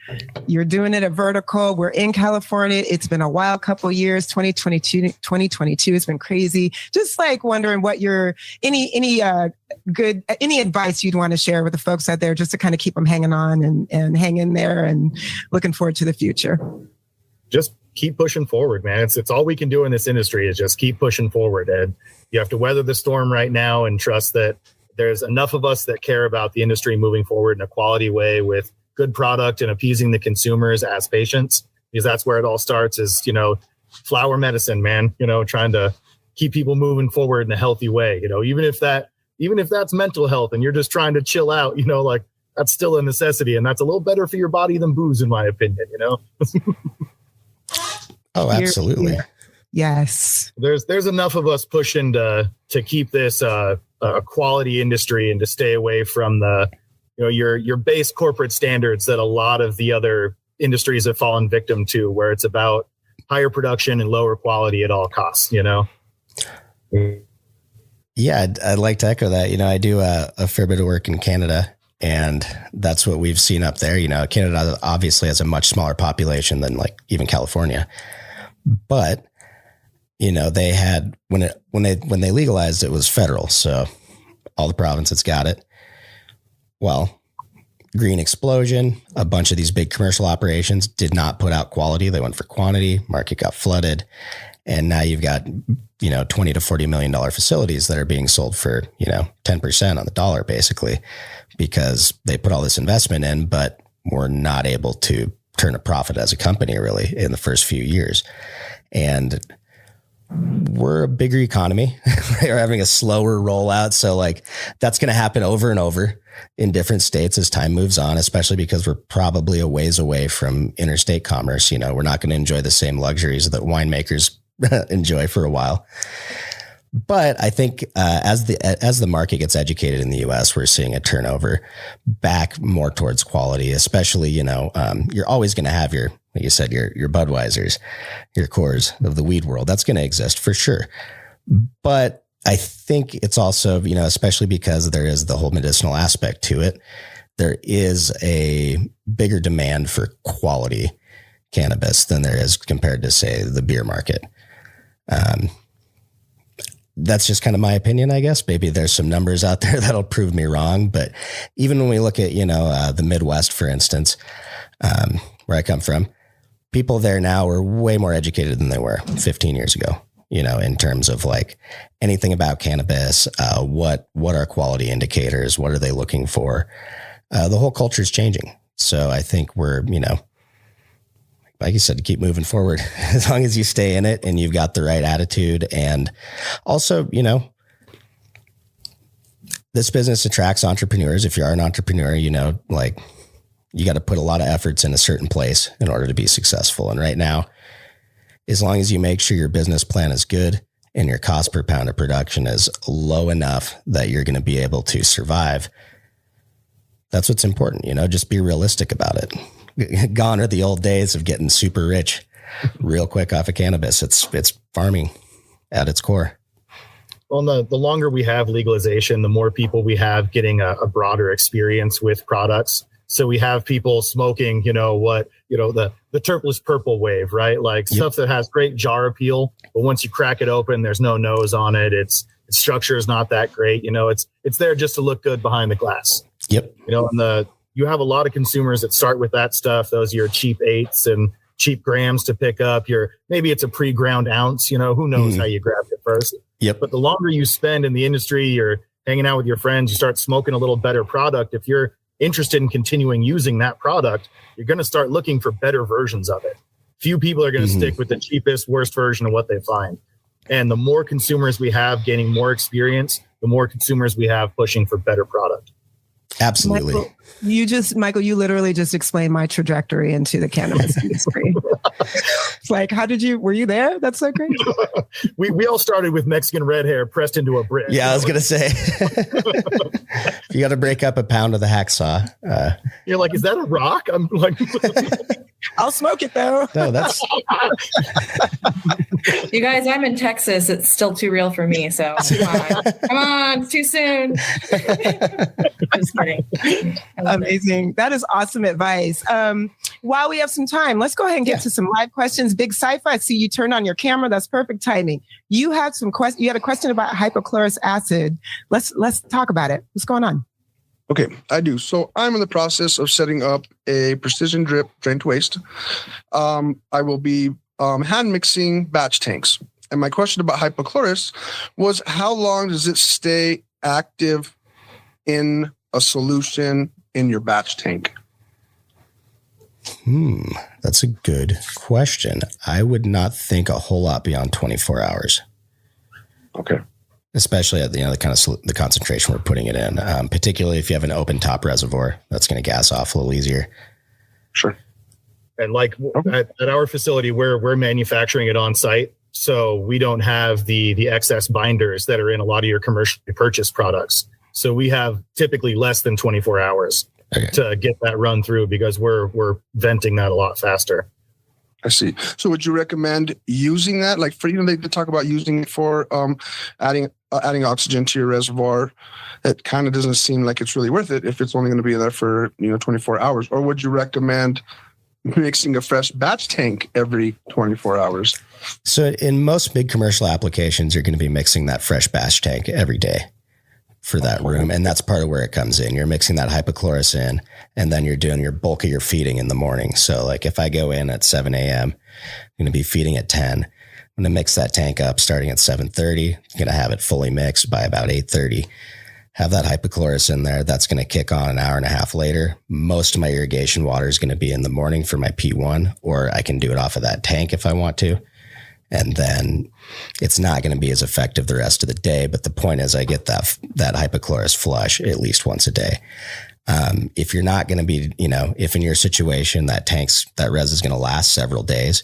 doing it at Vertical. We're in California. It's been a wild couple years. 2022 has been crazy. Just like wondering what any advice you'd want to share with the folks out there just to kind of keep them hanging on and hang in there and looking forward to the future. Just keep pushing forward, man. It's all we can do in this industry is just keep pushing forward. And you have to weather the storm right now and trust that there's enough of us that care about the industry moving forward in a quality way with good product and appeasing the consumers as patients, because that's where it all starts is, flower medicine, man, trying to keep people moving forward in a healthy way, even if that's mental health and you're just trying to chill out, like that's still a necessity. And that's a little better for your body than booze, in my opinion, Oh, absolutely. Yes. There's enough of us pushing to keep this a quality industry and to stay away from the, your base corporate standards that a lot of the other industries have fallen victim to, where it's about higher production and lower quality at all costs, Yeah, I'd like to echo that. I do a fair bit of work in Canada And that's what we've seen up there. Canada obviously has a much smaller population than like even California, but they had, when they legalized, it was federal. So all the provinces got it. Well, green explosion, a bunch of these big commercial operations did not put out quality. They went for quantity, market got flooded. And now you've got, $20 to $40 million facilities that are being sold for, 10% on the dollar, basically, because they put all this investment in, but were not able to turn a profit as a company really in the first few years. And we're a bigger economy. We're having a slower rollout. So like that's going to happen over and over in different states as time moves on, especially because we're probably a ways away from interstate commerce. We're not going to enjoy the same luxuries that winemakers enjoy for a while. But I think as the market gets educated in the US, we're seeing a turnover back more towards quality, especially, you're always going to have your, like you said, your Budweisers, your Coors of the weed world. That's going to exist for sure. But I think it's also, especially because there is the whole medicinal aspect to it, there is a bigger demand for quality cannabis than there is compared to, say, the beer market. That's just kind of my opinion, I guess. Maybe there's some numbers out there that'll prove me wrong. But even when we look at, the Midwest, for instance, where I come from, people there now are way more educated than they were 15 years ago, in terms of like anything about cannabis, what are quality indicators? What are they looking for? The whole culture is changing. So I think we're, like you said, to keep moving forward, as long as you stay in it and you've got the right attitude. And also, this business attracts entrepreneurs. If you are an entrepreneur, you got to put a lot of efforts in a certain place in order to be successful. And right now, as long as you make sure your business plan is good and your cost per pound of production is low enough that you're going to be able to survive, that's what's important. Just be realistic about it. Gone are the old days of getting super rich real quick off of cannabis. It's farming at its core. Well, the longer we have legalization, the more people we have getting a broader experience with products. So we have people smoking, the terpless purple wave, right? Like stuff that has great jar appeal, but once you crack it open, there's no nose on it. Its structure is not that great. It's there just to look good behind the glass. Yep. And you have a lot of consumers that start with that stuff. Those are your cheap eighths and cheap grams to pick up. Maybe it's a pre-ground ounce. Who knows how you grabbed it first. Yep. But the longer you spend in the industry, you're hanging out with your friends, you start smoking a little better product. If you're interested in continuing using that product, you're going to start looking for better versions of it. Few people are going to stick with the cheapest, worst version of what they find. And the more consumers we have gaining more experience, the more consumers we have pushing for better product. Absolutely. Michael, you literally just explained my trajectory into the cannabis industry. It's like, were you there? That's so great. We all started with Mexican red hair pressed into a brick. Yeah, I was going to say, you got to break up a pound of the hacksaw. You're like, is that a rock? I'm like, I'll smoke it though. No, that's. You guys, I'm in Texas. It's still too real for me. So come on, it's too soon. I'm just kidding. Amazing. That is awesome advice. While we have some time, let's go ahead and get to some live questions. Big Sci-Fi, I see you turned on your camera. That's perfect timing. You had you had a question about hypochlorous acid. Let's talk about it. What's going on? Okay, I do. So I'm in the process of setting up a precision drip drain to waste. I will be hand mixing batch tanks. And my question about hypochlorous was, how long does it stay active in a solution in your batch tank? That's a good question. I would not think a whole lot beyond 24 hours. Okay. Especially at the kind of the concentration we're putting it in, particularly if you have an open top reservoir, that's going to gas off a little easier. Sure. And like at our facility, we're manufacturing it on site, so we don't have the excess binders that are in a lot of your commercially purchased products. So we have typically less than 24 hours to get that run through because we're venting that a lot faster. I see. So would you recommend using that? Like, for, you know, they talk about using it for adding oxygen to your reservoir. It kind of doesn't seem like it's really worth it if it's only going to be there for, 24 hours. Or would you recommend mixing a fresh batch tank every 24 hours? So in most big commercial applications, you're going to be mixing that fresh batch tank every day for that room. And that's part of where it comes in. You're mixing that hypochlorous in, and then you're doing your bulk of your feeding in the morning. So like if I go in at 7 a.m., I'm going to be feeding at 10. I'm going to mix that tank up starting at 7:30. I'm going to have it fully mixed by about 8:30. Have that hypochlorous in there. That's going to kick on an hour and a half later. Most of my irrigation water is going to be in the morning for my P1, or I can do it off of that tank if I want to. And then it's not going to be as effective the rest of the day. But the point is I get that hypochlorous flush at least once a day. If you're not going to be, if in your situation that res is going to last several days,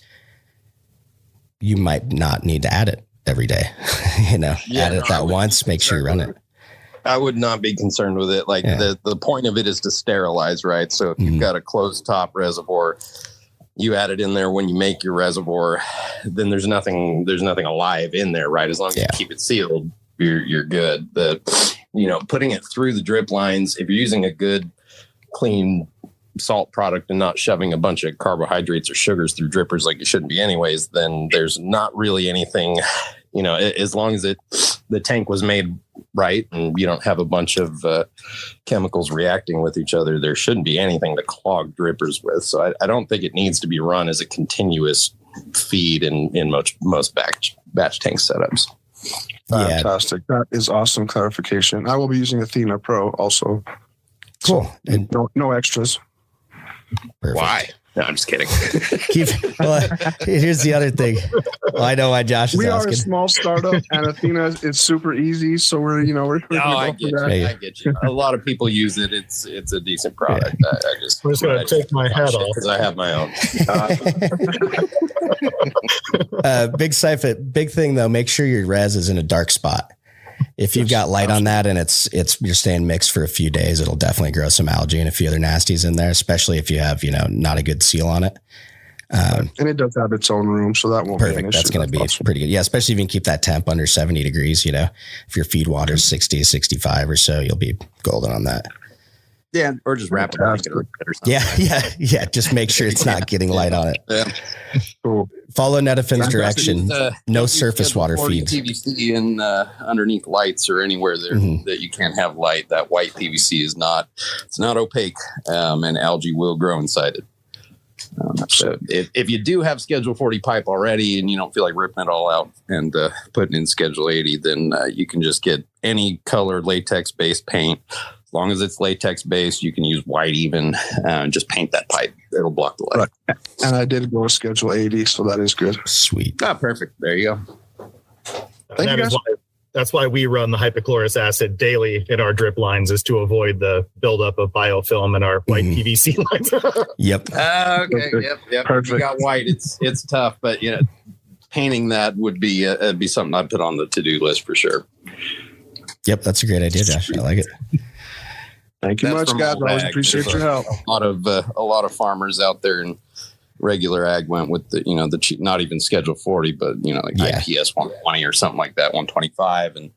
you might not need to add it every day. Add it that once, make sure you run it. I would not be concerned with it. Like the point of it is to sterilize, right? So if you've got a closed top reservoir, you add it in there when you make your reservoir, then there's nothing alive in there, right? As long as you keep it sealed, you're good. Putting it through the drip lines, if you're using a good, clean salt product and not shoving a bunch of carbohydrates or sugars through drippers like you shouldn't be anyways, then there's not really anything, as long as the tank was made right and you don't have a bunch of chemicals reacting with each other, there shouldn't be anything to clog drippers with. So I don't think it needs to be run as a continuous feed in most batch tank setups. Fantastic. That is awesome clarification. I will be using Athena Pro also. Cool. And no extras. Perfect. Why? No, I'm just kidding. Here's the other thing. Well, I know why Josh is asking. We are a small startup, and Athena is super easy. So we're I get you. A lot of people use it. It's a decent product. I'm just going to take my hat off because I have my own. Big thing though. Make sure your res is in a dark spot. If you've got light on that and you're staying mixed for a few days, it'll definitely grow some algae and a few other nasties in there, especially if you have, not a good seal on it. And it does have its own room, so that won't perfect. be an issue. That's going to be pretty good. Yeah, especially if you can keep that temp under 70 degrees, if your feed water is 60, 65 or so, you'll be golden on that. Yeah, or just wrap it or something. Yeah. Just make sure it's not getting light on it. Yeah. Cool. Follow Netafin's direction. No surface water feeds. PVC in underneath lights or anywhere there that you can't have light. That white PVC is not opaque, and algae will grow inside it. So if you do have Schedule 40 pipe already and you don't feel like ripping it all out and putting in Schedule 80, then you can just get any colored latex-based paint. As long as it's latex-based, you can use white even. Just paint that pipe. It'll block the light. Right. And I did go Schedule 80, so that is good. Sweet. Perfect. There you go. Thank you, guys. That's why we run the hypochlorous acid daily in our drip lines, is to avoid the buildup of biofilm in our white PVC lines. Yep. Okay. Yep. Perfect. If you got white, it's tough, but painting that would be something I'd put on the to-do list for sure. Yep, that's a great idea, Josh. I like it. Thank you much, guys. I always appreciate your help. A lot of farmers out there in regular ag went with the cheap, not even Schedule 40, but IPS 120 or something like that, 125, and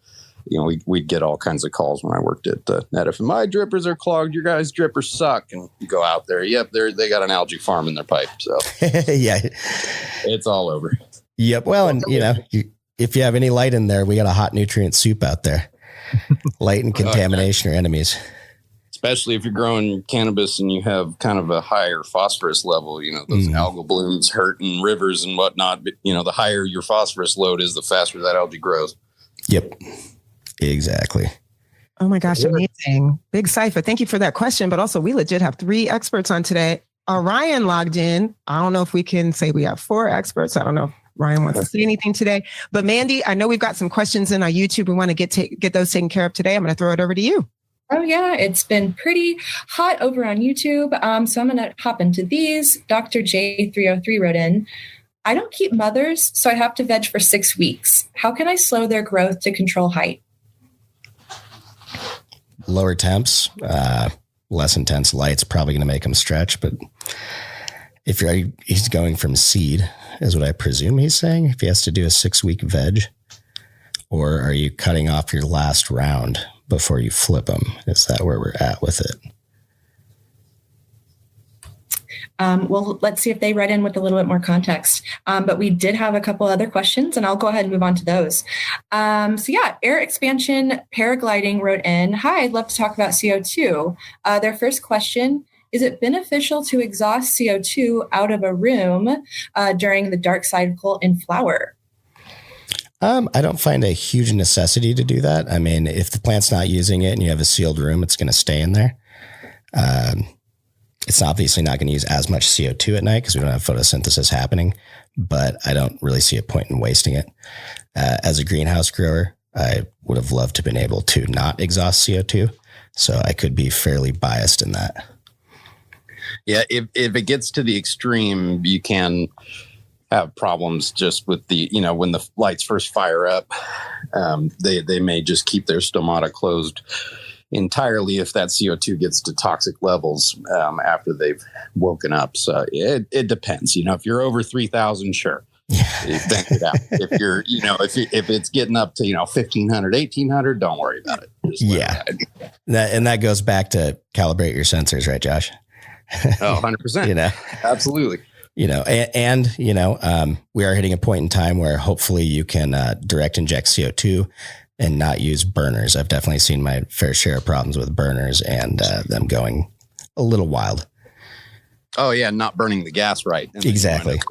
we'd get all kinds of calls when I worked at Netafin. My drippers are clogged. Your guys' drippers suck. And you go out there. Yep, they got an algae farm in their pipe. So yeah, it's all over. Yep. Well, and if you have any light in there, we got a hot nutrient soup out there. Light and contamination are enemies. Especially if you're growing cannabis and you have kind of a higher phosphorus level, those algal blooms hurt in rivers and whatnot. But, the higher your phosphorus load is, the faster that algae grows. Yep, exactly. Oh my gosh, amazing. Big Cypher. Thank you for that question. But also, we legit have 3 experts on today. Ryan logged in. I don't know if we can say we have 4 experts. I don't know if Ryan wants to say anything today. But Mandy, I know we've got some questions in our YouTube. We want to get those taken care of today. I'm going to throw it over to you. Oh, yeah. It's been pretty hot over on YouTube. So I'm going to hop into these. Dr. J303 wrote in, I don't keep mothers, so I have to veg for 6 weeks. How can I slow their growth to control height? Lower temps, less intense light's probably going to make them stretch. But he's going from seed, is what I presume he's saying, if he has to do a 6-week veg, or are you cutting off your last round before you flip them? Is that where we're at with it? Well, let's see if they write in with a little bit more context. But we did have a couple other questions, and I'll go ahead and move on to those. Air expansion paragliding wrote in, hi, I'd love to talk about CO2. Their first question, is it beneficial to exhaust CO2 out of a room during the dark cycle in flower? I don't find a huge necessity to do that. I mean, if the plant's not using it and you have a sealed room, it's going to stay in there. It's obviously not going to use as much CO2 at night because we don't have photosynthesis happening, but I don't really see a point in wasting it. As a greenhouse grower, I would have loved to have been able to not exhaust CO2. So I could be fairly biased in that. Yeah, if it gets to the extreme, you can have problems just with the, when the lights first fire up, they may just keep their stomata closed entirely if that CO2 gets to toxic levels after they've woken up. So it depends. If you're over 3,000, sure. Vent it out. If you're, if it's getting up to, 1,500, 1,800, don't worry about it. That goes back to calibrate your sensors, right, Josh? Oh, 100%. Absolutely. We are hitting a point in time where hopefully you can direct inject CO2 and not use burners. I've definitely seen my fair share of problems with burners and them going a little wild. Oh yeah, not burning the gas right. Exactly.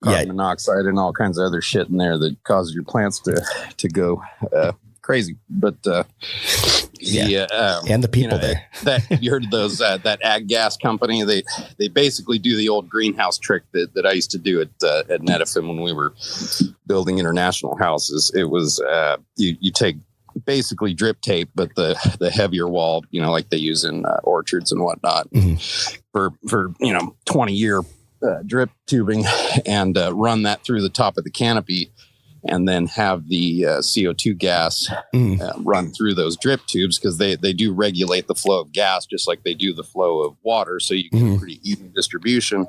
Carbon monoxide and all kinds of other shit in there that causes your plants to go crazy. But and the people there. That you heard of those that ag gas company? They basically do the old greenhouse trick that I used to do at Netafim when we were building international houses. It was you take basically drip tape, but the heavier wall, like they use in orchards and whatnot, for 20-year drip tubing, and run that through the top of the canopy. And then have the CO2 gas run through those drip tubes, because they do regulate the flow of gas just like they do the flow of water. So you get a pretty even distribution,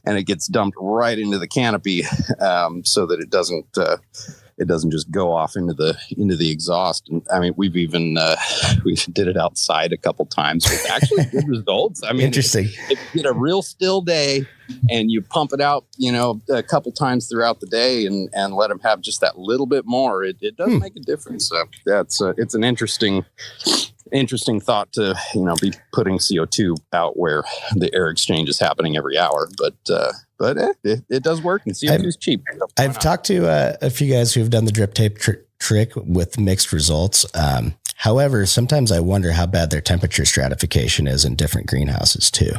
and it gets dumped right into the canopy so that it doesn't just go off into the exhaust. And I mean, we did it outside a couple times with actually good results. I mean, interesting. If you get a real still day and you pump it out, a couple times throughout the day and let them have just that little bit more, it does make a difference. So it's an interesting thought to, be putting CO2 out where the air exchange is happening every hour, but it does work, and CO2 is cheap. So I've talked to a few guys who've done the drip tape trick with mixed results. However, sometimes I wonder how bad their temperature stratification is in different greenhouses too.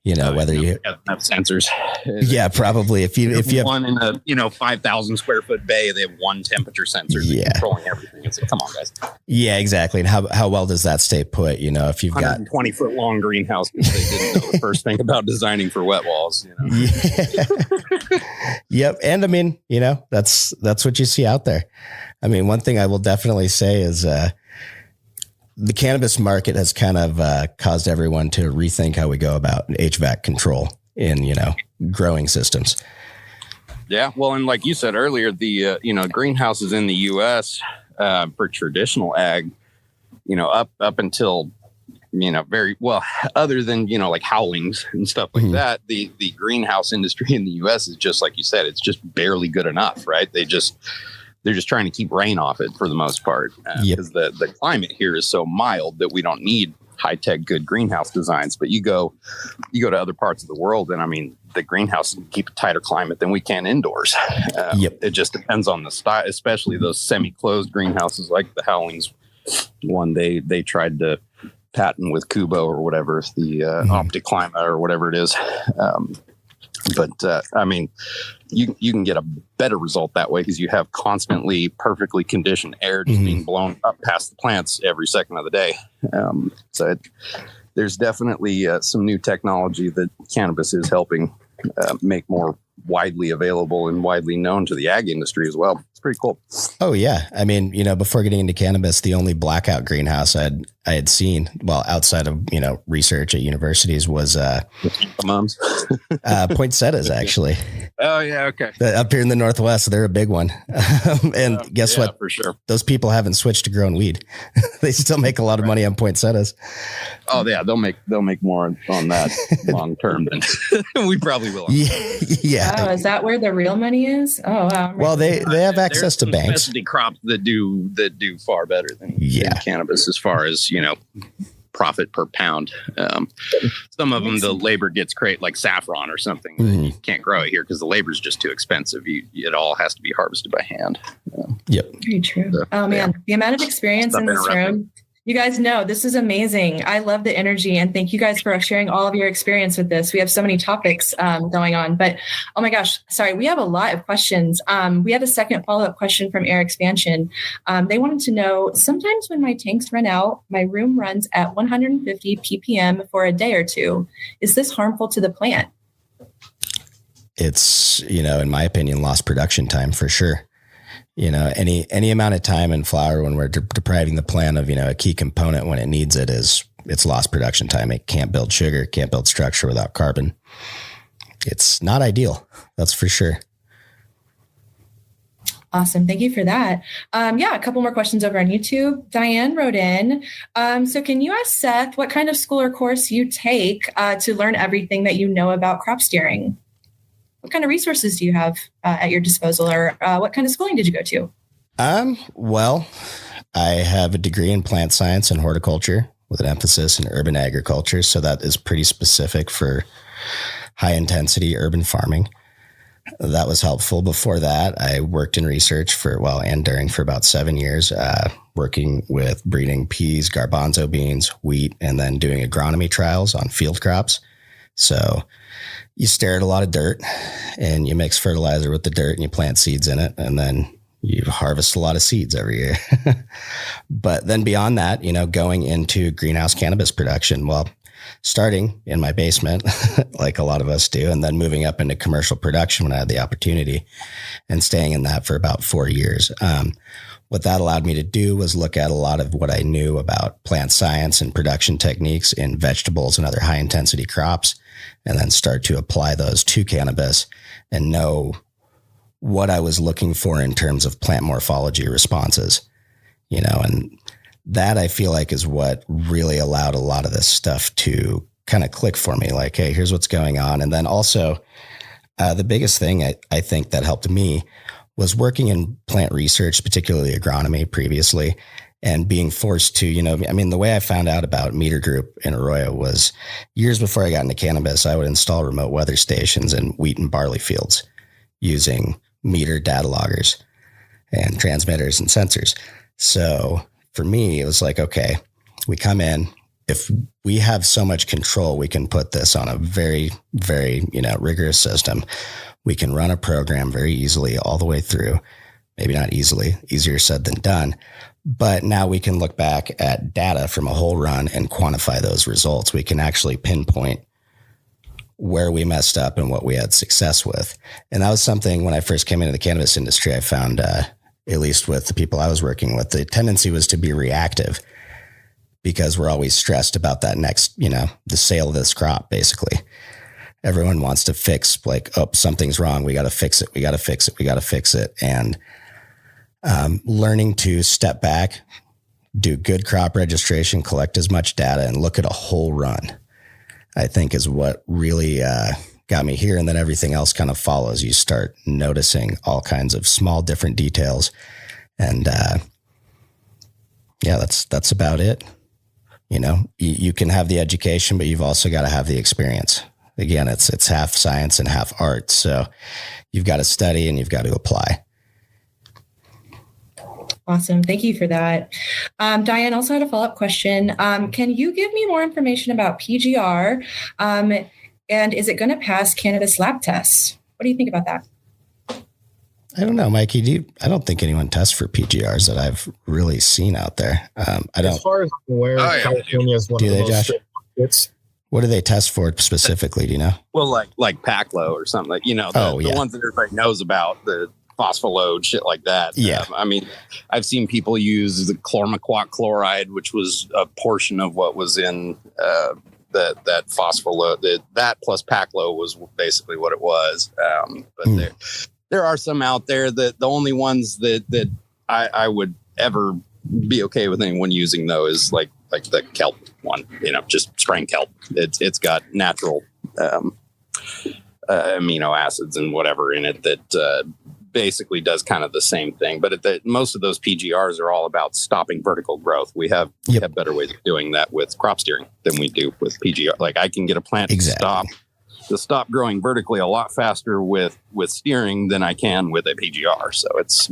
Whether you have sensors. Yeah, probably. If you have one in a 5,000 square foot bay, they have one temperature sensor controlling everything. It's like, come on, guys. Yeah, exactly. And how well does that stay put? If you've got 120 foot long greenhouse, because they didn't know the first thing about designing for wet walls. Yeah. Yep. And I mean, that's what you see out there. I mean, one thing I will definitely say is the cannabis market has kind of caused everyone to rethink how we go about HVAC control in, growing systems. Yeah. Well, and like you said earlier, the, greenhouses in the U.S. For traditional ag, up until, very well, other than, like howlings and stuff like that, the greenhouse industry in the U.S. is just, like you said, it's just barely good enough, right? They're just trying to keep rain off it for the most part, because the climate here is so mild that we don't need high-tech good greenhouse designs. But you go to other parts of the world, and I mean, the greenhouse can keep a tighter climate than we can indoors. It just depends on the style, especially those semi-closed greenhouses like the Howlings one they tried to patent with Kubo or whatever, the Optic Climate or whatever it is. But I mean, you can get a better result that way, because you have constantly perfectly conditioned air just being blown up past the plants every second of the day. So there's definitely some new technology that cannabis is helping make more widely available and widely known to the ag industry as well. It's pretty cool. Oh yeah. I mean, before getting into cannabis, the only blackout greenhouse I had seen, well, outside of, research at universities was, Mums. poinsettias actually. Oh yeah. Okay. Up here in the Northwest, they're a big one. And guess what? For sure. Those people haven't switched to growing weed. They still make a lot of money on poinsettias. Oh yeah. They'll make more on that long term than we probably will. Yeah. Oh, is that where the real money is? Oh, wow. Well, they have access to banks. Specialty crops that do far better than cannabis as far as profit per pound. Some of them the labor gets great, like saffron or something. You can't grow it here because the labor is just too expensive. It all has to be harvested by hand. Yep. Very true. Oh man, the amount of experience in this room. You guys know this is amazing. I love the energy and thank you guys for sharing all of your experience with this. We have so many topics going on, but oh my gosh, sorry. We have a lot of questions. We had a second follow-up question from Air Expansion. They wanted to know, sometimes when my tanks run out, my room runs at 150 ppm for a day or two. Is this harmful to the plant? It's, in my opinion, lost production time for sure. Any amount of time in flower when we're depriving the plant of, a key component when it needs it it's lost production time. It can't build sugar, can't build structure without carbon. It's not ideal. That's for sure. Awesome. Thank you for that. A couple more questions over on YouTube. Diane wrote in. So can you ask Seth what kind of school or course you take to learn everything that you know about crop steering? What kind of resources do you have at your disposal, or what kind of schooling did you go to? Well, I have a degree in plant science and horticulture with an emphasis in urban agriculture. So that is pretty specific for high intensity urban farming. That was helpful. Before that, I worked in research for about 7 years, working with breeding peas, garbanzo beans, wheat, and then doing agronomy trials on field crops. So you stare at a lot of dirt and you mix fertilizer with the dirt and you plant seeds in it. And then you harvest a lot of seeds every year. But then beyond that, going into greenhouse cannabis production, well, starting in my basement, like a lot of us do, and then moving up into commercial production when I had the opportunity and staying in that for about 4 years. What that allowed me to do was look at a lot of what I knew about plant science and production techniques in vegetables and other high intensity crops, and then start to apply those to cannabis and know what I was looking for in terms of plant morphology responses, and that I feel like is what really allowed a lot of this stuff to kind of click for me. Like, hey, here's what's going on. And then also the biggest thing I think that helped me was working in plant research, particularly agronomy previously, and being forced to, the way I found out about Meter Group in AROYA was years before I got into cannabis. I would install remote weather stations in wheat and barley fields using meter data loggers and transmitters and sensors. So for me, it was like, okay, we come in, if we have so much control, we can put this on a very, very, rigorous system. We can run a program very easily all the way through. Maybe not easily, easier said than done. But now we can look back at data from a whole run and quantify those results. We can actually pinpoint where we messed up and what we had success with. And that was something when I first came into the cannabis industry, I found, at least with the people I was working with, the tendency was to be reactive because we're always stressed about that next, the sale of this crop, basically. Everyone wants to fix, like, oh, something's wrong. We got to fix it. We got to fix it. We got to fix it. And learning to step back, do good crop registration, collect as much data, and look at a whole run, I think is what really got me here. And then everything else kind of follows. You start noticing all kinds of small different details. And that's about it. You can have the education, but you've also got to have the experience. Again, it's half science and half art. So you've got to study and you've got to apply. Awesome. Thank you for that. Diane also had a follow-up question. Can you give me more information about PGR? And is it going to pass cannabis lab tests? What do you think about that? I don't know, Mikey. I don't think anyone tests for PGRs that I've really seen out there. I don't. As far as I'm aware, California is one of the most strict markets. What do they test for specifically? Do you know? Well, like PACLO or something, like, the ones that everybody knows about, the phospholode, shit like that. Yeah. I mean, I've seen people use the chlormequat chloride, which was a portion of what was in that phospholode. That plus Paclo was basically what it was. But there are some out there that the only ones that I would ever be okay with anyone using, though, is like the kelp one, just spraying kelp. It's got natural amino acids and whatever in it that basically does kind of the same thing. But most of those PGRs are all about stopping vertical growth. We have better ways of doing that with crop steering than we do with PGR. Like I can get a plant to stop growing vertically a lot faster with steering than I can with a PGR. So it's,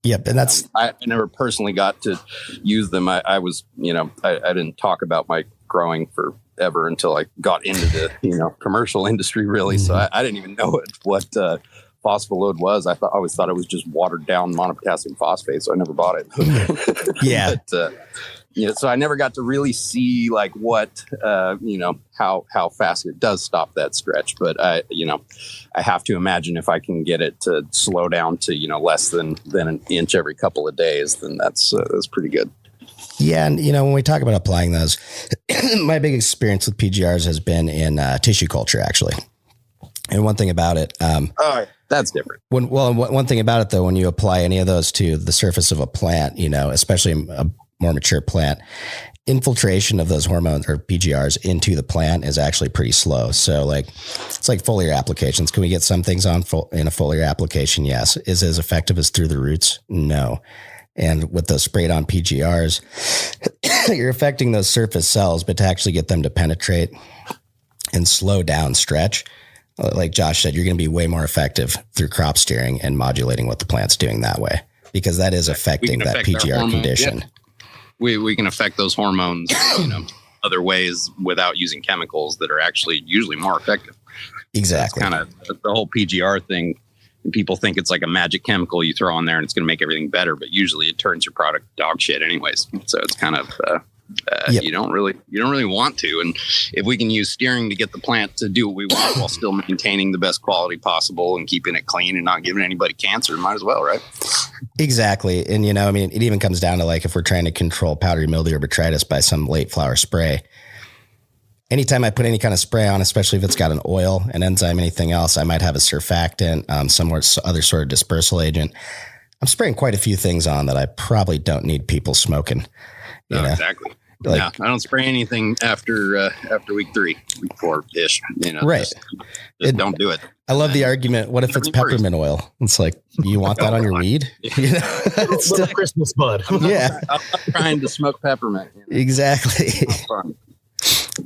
Yep. And that's, I never personally got to use them. I was, I didn't talk about my growing forever until I got into the, commercial industry really. So I didn't even know what phospholode was. I always thought it was just watered down monopotassium phosphate. So I never bought it. Yeah. But, so I never got to really see like what, how fast it does stop that stretch. But I have to imagine if I can get it to slow down to, less than an inch every couple of days, then that's pretty good. Yeah. And, when we talk about applying those, my big experience with PGRs has been in tissue culture, actually. And one thing about it, that's different. One thing about it, though, when you apply any of those to the surface of a plant, especially a more mature plant, infiltration of those hormones or PGRs into the plant is actually pretty slow. So it's like foliar applications. Can we get some things on in a foliar application? Yes. Is it as effective as through the roots? No. And with those sprayed on PGRs, you're affecting those surface cells, but to actually get them to penetrate and slow down stretch, like Josh said, you're going to be way more effective through crop steering and modulating what the plant's doing that way, because that is affecting that PGR condition. Yeah. We can affect those hormones, other ways without using chemicals that are actually usually more effective. Exactly. Kind of the whole PGR thing. People think it's like a magic chemical you throw on there and it's going to make everything better, but usually it turns your product dog shit anyways. So it's kind of you don't really want to. And if we can use steering to get the plant to do what we want while still maintaining the best quality possible and keeping it clean and not giving anybody cancer, might as well, right? Exactly. And, it even comes down to like if we're trying to control powdery mildew or botrytis by some late flower spray. Anytime I put any kind of spray on, especially if it's got an oil, an enzyme, anything else, I might have a surfactant, some other sort of dispersal agent. I'm spraying quite a few things on that I probably don't need people smoking. Exactly. I don't spray anything after week 3, week 4-ish. Right. Just don't do it. I love the argument. What if it's peppermint oil? It's like, you want that on your weed? It's still Christmas bud. Yeah. I'm not trying to smoke peppermint. Exactly.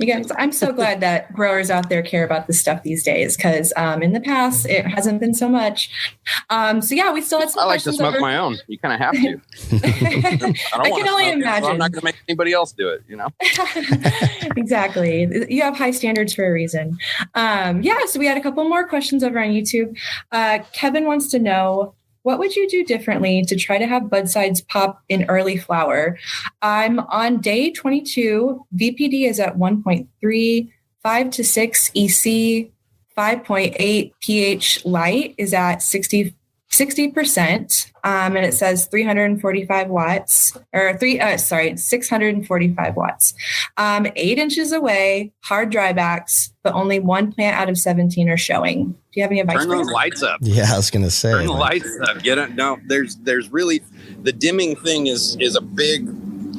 You guys, I'm so glad that growers out there care about this stuff these days, because in the past it hasn't been so much. So yeah, we still had some. I like to smoke my own. You kind of have to. I can only imagine. So I'm not going to make anybody else do it. Exactly. You have high standards for a reason. So we had a couple more questions over on YouTube. Kevin wants to know, what would you do differently to try to have bud sides pop in early flower? I'm on day 22. VPD is at 1.3, 5 to 6 EC, 5.8 pH light is at 60%. And it says 345 watts or 645 watts. 8 inches away, hard drybacks, but only one plant out of 17 are showing. Do you have any advice? Turn those lights up. Yeah, I was going to say. Turn the lights up. Get it? No, there's really, the dimming thing is a big,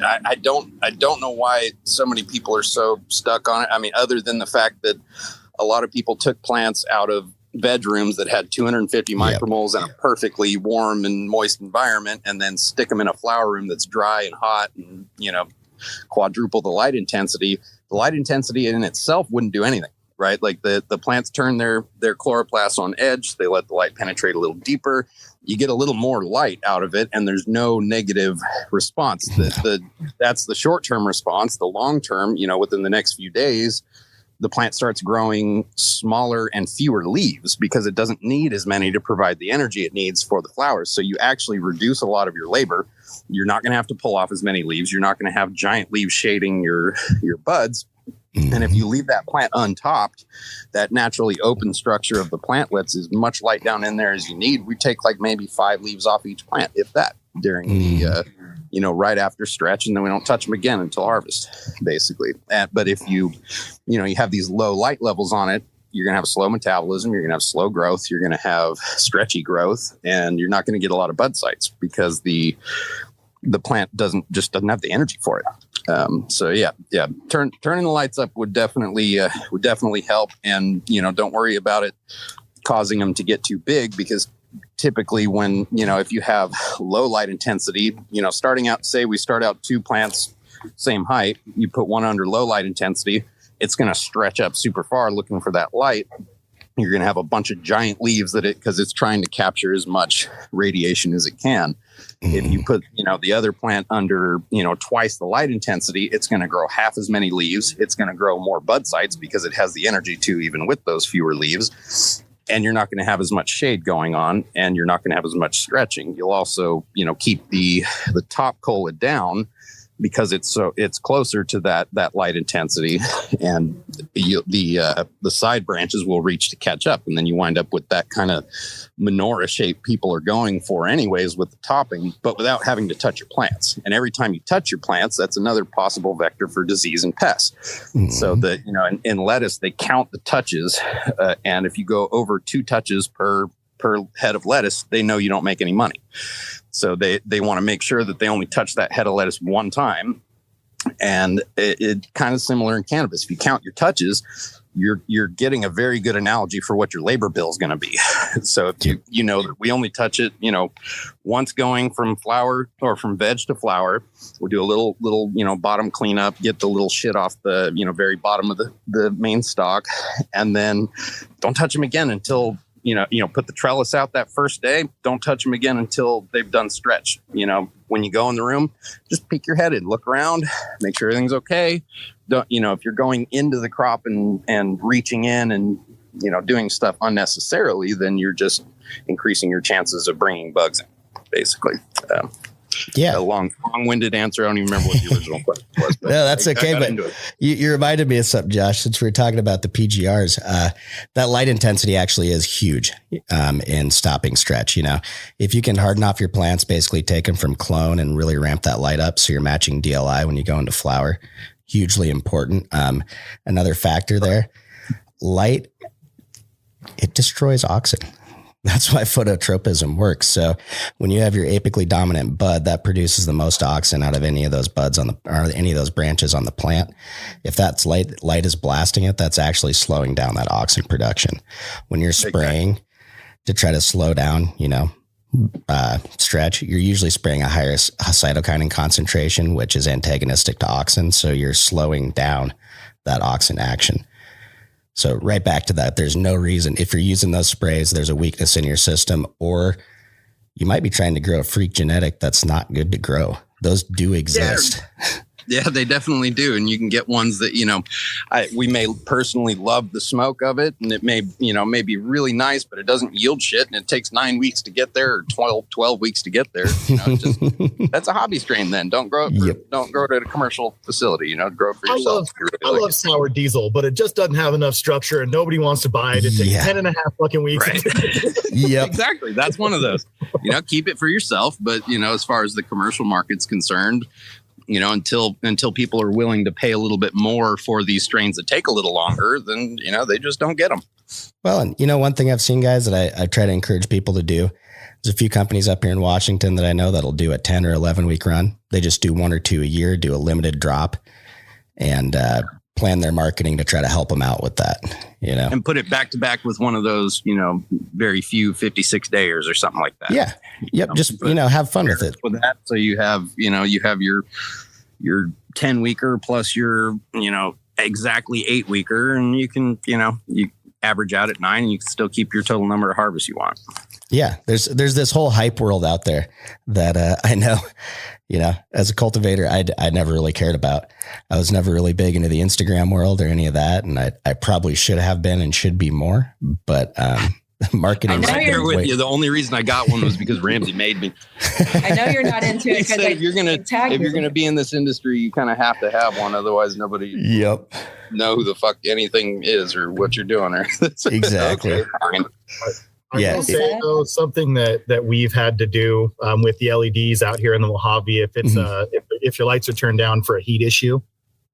I don't know why so many people are so stuck on it. I mean, other than the fact that a lot of people took plants out of bedrooms that had 250 micromoles in a perfectly warm and moist environment, and then stick them in a flower room that's dry and hot and, quadruple the light intensity. The light intensity in itself wouldn't do anything, right? Like the plants turn their chloroplasts on edge. They let the light penetrate a little deeper. You get a little more light out of it, and there's no negative response. That's the short-term response. The long-term, within the next few days, the plant starts growing smaller and fewer leaves because it doesn't need as many to provide the energy it needs for the flowers. So you actually reduce a lot of your labor. You're not going to have to pull off as many leaves. You're not going to have giant leaves shading your buds. And if you leave that plant untopped, that naturally open structure of the plantlets is much light down in there as you need. We take like maybe 5 leaves off each plant, if that, during the, right after stretch. And then we don't touch them again until harvest, basically. But if you have these low light levels on it, you're going to have slow metabolism, you're going to have slow growth, you're going to have stretchy growth, and you're not going to get a lot of bud sites because the plant doesn't have the energy for it. Turning the lights up would definitely help. And, don't worry about it causing them to get too big, because typically when, if you have low light intensity, starting out, say we start out 2 plants, same height, you put one under low light intensity, it's going to stretch up super far looking for that light. You're going to have a bunch of giant leaves because it's trying to capture as much radiation as it can. If you put, the other plant under, twice the light intensity, it's going to grow half as many leaves. It's going to grow more bud sites because it has the energy to, even with those fewer leaves. And you're not going to have as much shade going on, and you're not going to have as much stretching. You'll also, keep the top cola down, because it's closer to that light intensity, and the side branches will reach to catch up, and then you wind up with that kind of menorah shape people are going for anyways with the topping, but without having to touch your plants. And every time you touch your plants, that's another possible vector for disease and pests. So that in lettuce they count the touches, and if you go over 2 touches per head of lettuce, they know you don't make any money. So they want to make sure that they only touch that head of lettuce one time. And it kind of similar in cannabis. If you count your touches, you're getting a very good analogy for what your labor bill is going to be. So if you know that we only touch it, once going from flower or from veg to flower, we'll do a little bottom cleanup, get the little shit off the very bottom of the main stalk, and then don't touch them again until put the trellis out that first day. Don't touch them again until they've done stretch. When you go in the room, just peek your head in, look around, make sure everything's okay. Don't, if you're going into the crop and reaching in and, doing stuff unnecessarily, then you're just increasing your chances of bringing bugs in, basically. A long-winded answer. I don't even remember what the original question was. But no, that's okay. But you reminded me of something, Josh, since we were talking about the PGRs. That light intensity actually is huge in stopping stretch. If you can harden off your plants, basically take them from clone and really ramp that light up, so you're matching DLI when you go into flower. Hugely important. Another factor there, light, it destroys auxin. That's why phototropism works. So when you have your apically dominant bud, that produces the most auxin out of any of those buds or any of those branches on the plant. If that's light is blasting it, that's actually slowing down that auxin production. When you're spraying to try to slow down, stretch, you're usually spraying a higher cytokinin concentration, which is antagonistic to auxin. So you're slowing down that auxin action. So right back to that, there's no reason, if you're using those sprays, there's a weakness in your system, or you might be trying to grow a freak genetic that's not good to grow. Those do exist. Yeah, they definitely do. And you can get ones that, we may personally love the smoke of it, and it may be really nice, but it doesn't yield shit. And it takes 9 weeks to get there, or 12 weeks to get there. That's a hobby strain then. Don't grow it don't grow it at a commercial facility, grow it for yourself. I love sour diesel, but it just doesn't have enough structure and nobody wants to buy it. It takes 10 and a half fucking weeks. Right. Yep. Exactly. That's one of those. Keep it for yourself. But, as far as the commercial market's concerned, until people are willing to pay a little bit more for these strains that take a little longer, then, they just don't get them. Well, and one thing I've seen, guys, that I try to encourage people to do, there's a few companies up here in Washington that I know that'll do a 10 or 11 week run. They just do 1 or 2 a year, do a limited drop, and plan their marketing to try to help them out with that, and put it back to back with one of those, very few 56 dayers or something like that. Yeah. Yep. Just, have fun with it. With that. So you have your 10 weeker plus your, exactly 8 weeker, and you can, you average out at 9 and you can still keep your total number of harvests you want. Yeah. There's this whole hype world out there that I know, as a cultivator, I never really cared about. I was never really big into the Instagram world or any of that. And I probably should have been and should be more, but Marketing. I know I'm there with you. The only reason I got one was because Ramsey made me. I know you're not into it. He said, if you're gonna be in this industry, you kind of have to have one. Otherwise, nobody know who the fuck anything is or what you're doing. Or exactly. Okay, fine. I will say though, something that we've had to do with the LEDs out here in the Mojave, if it's if your lights are turned down for a heat issue,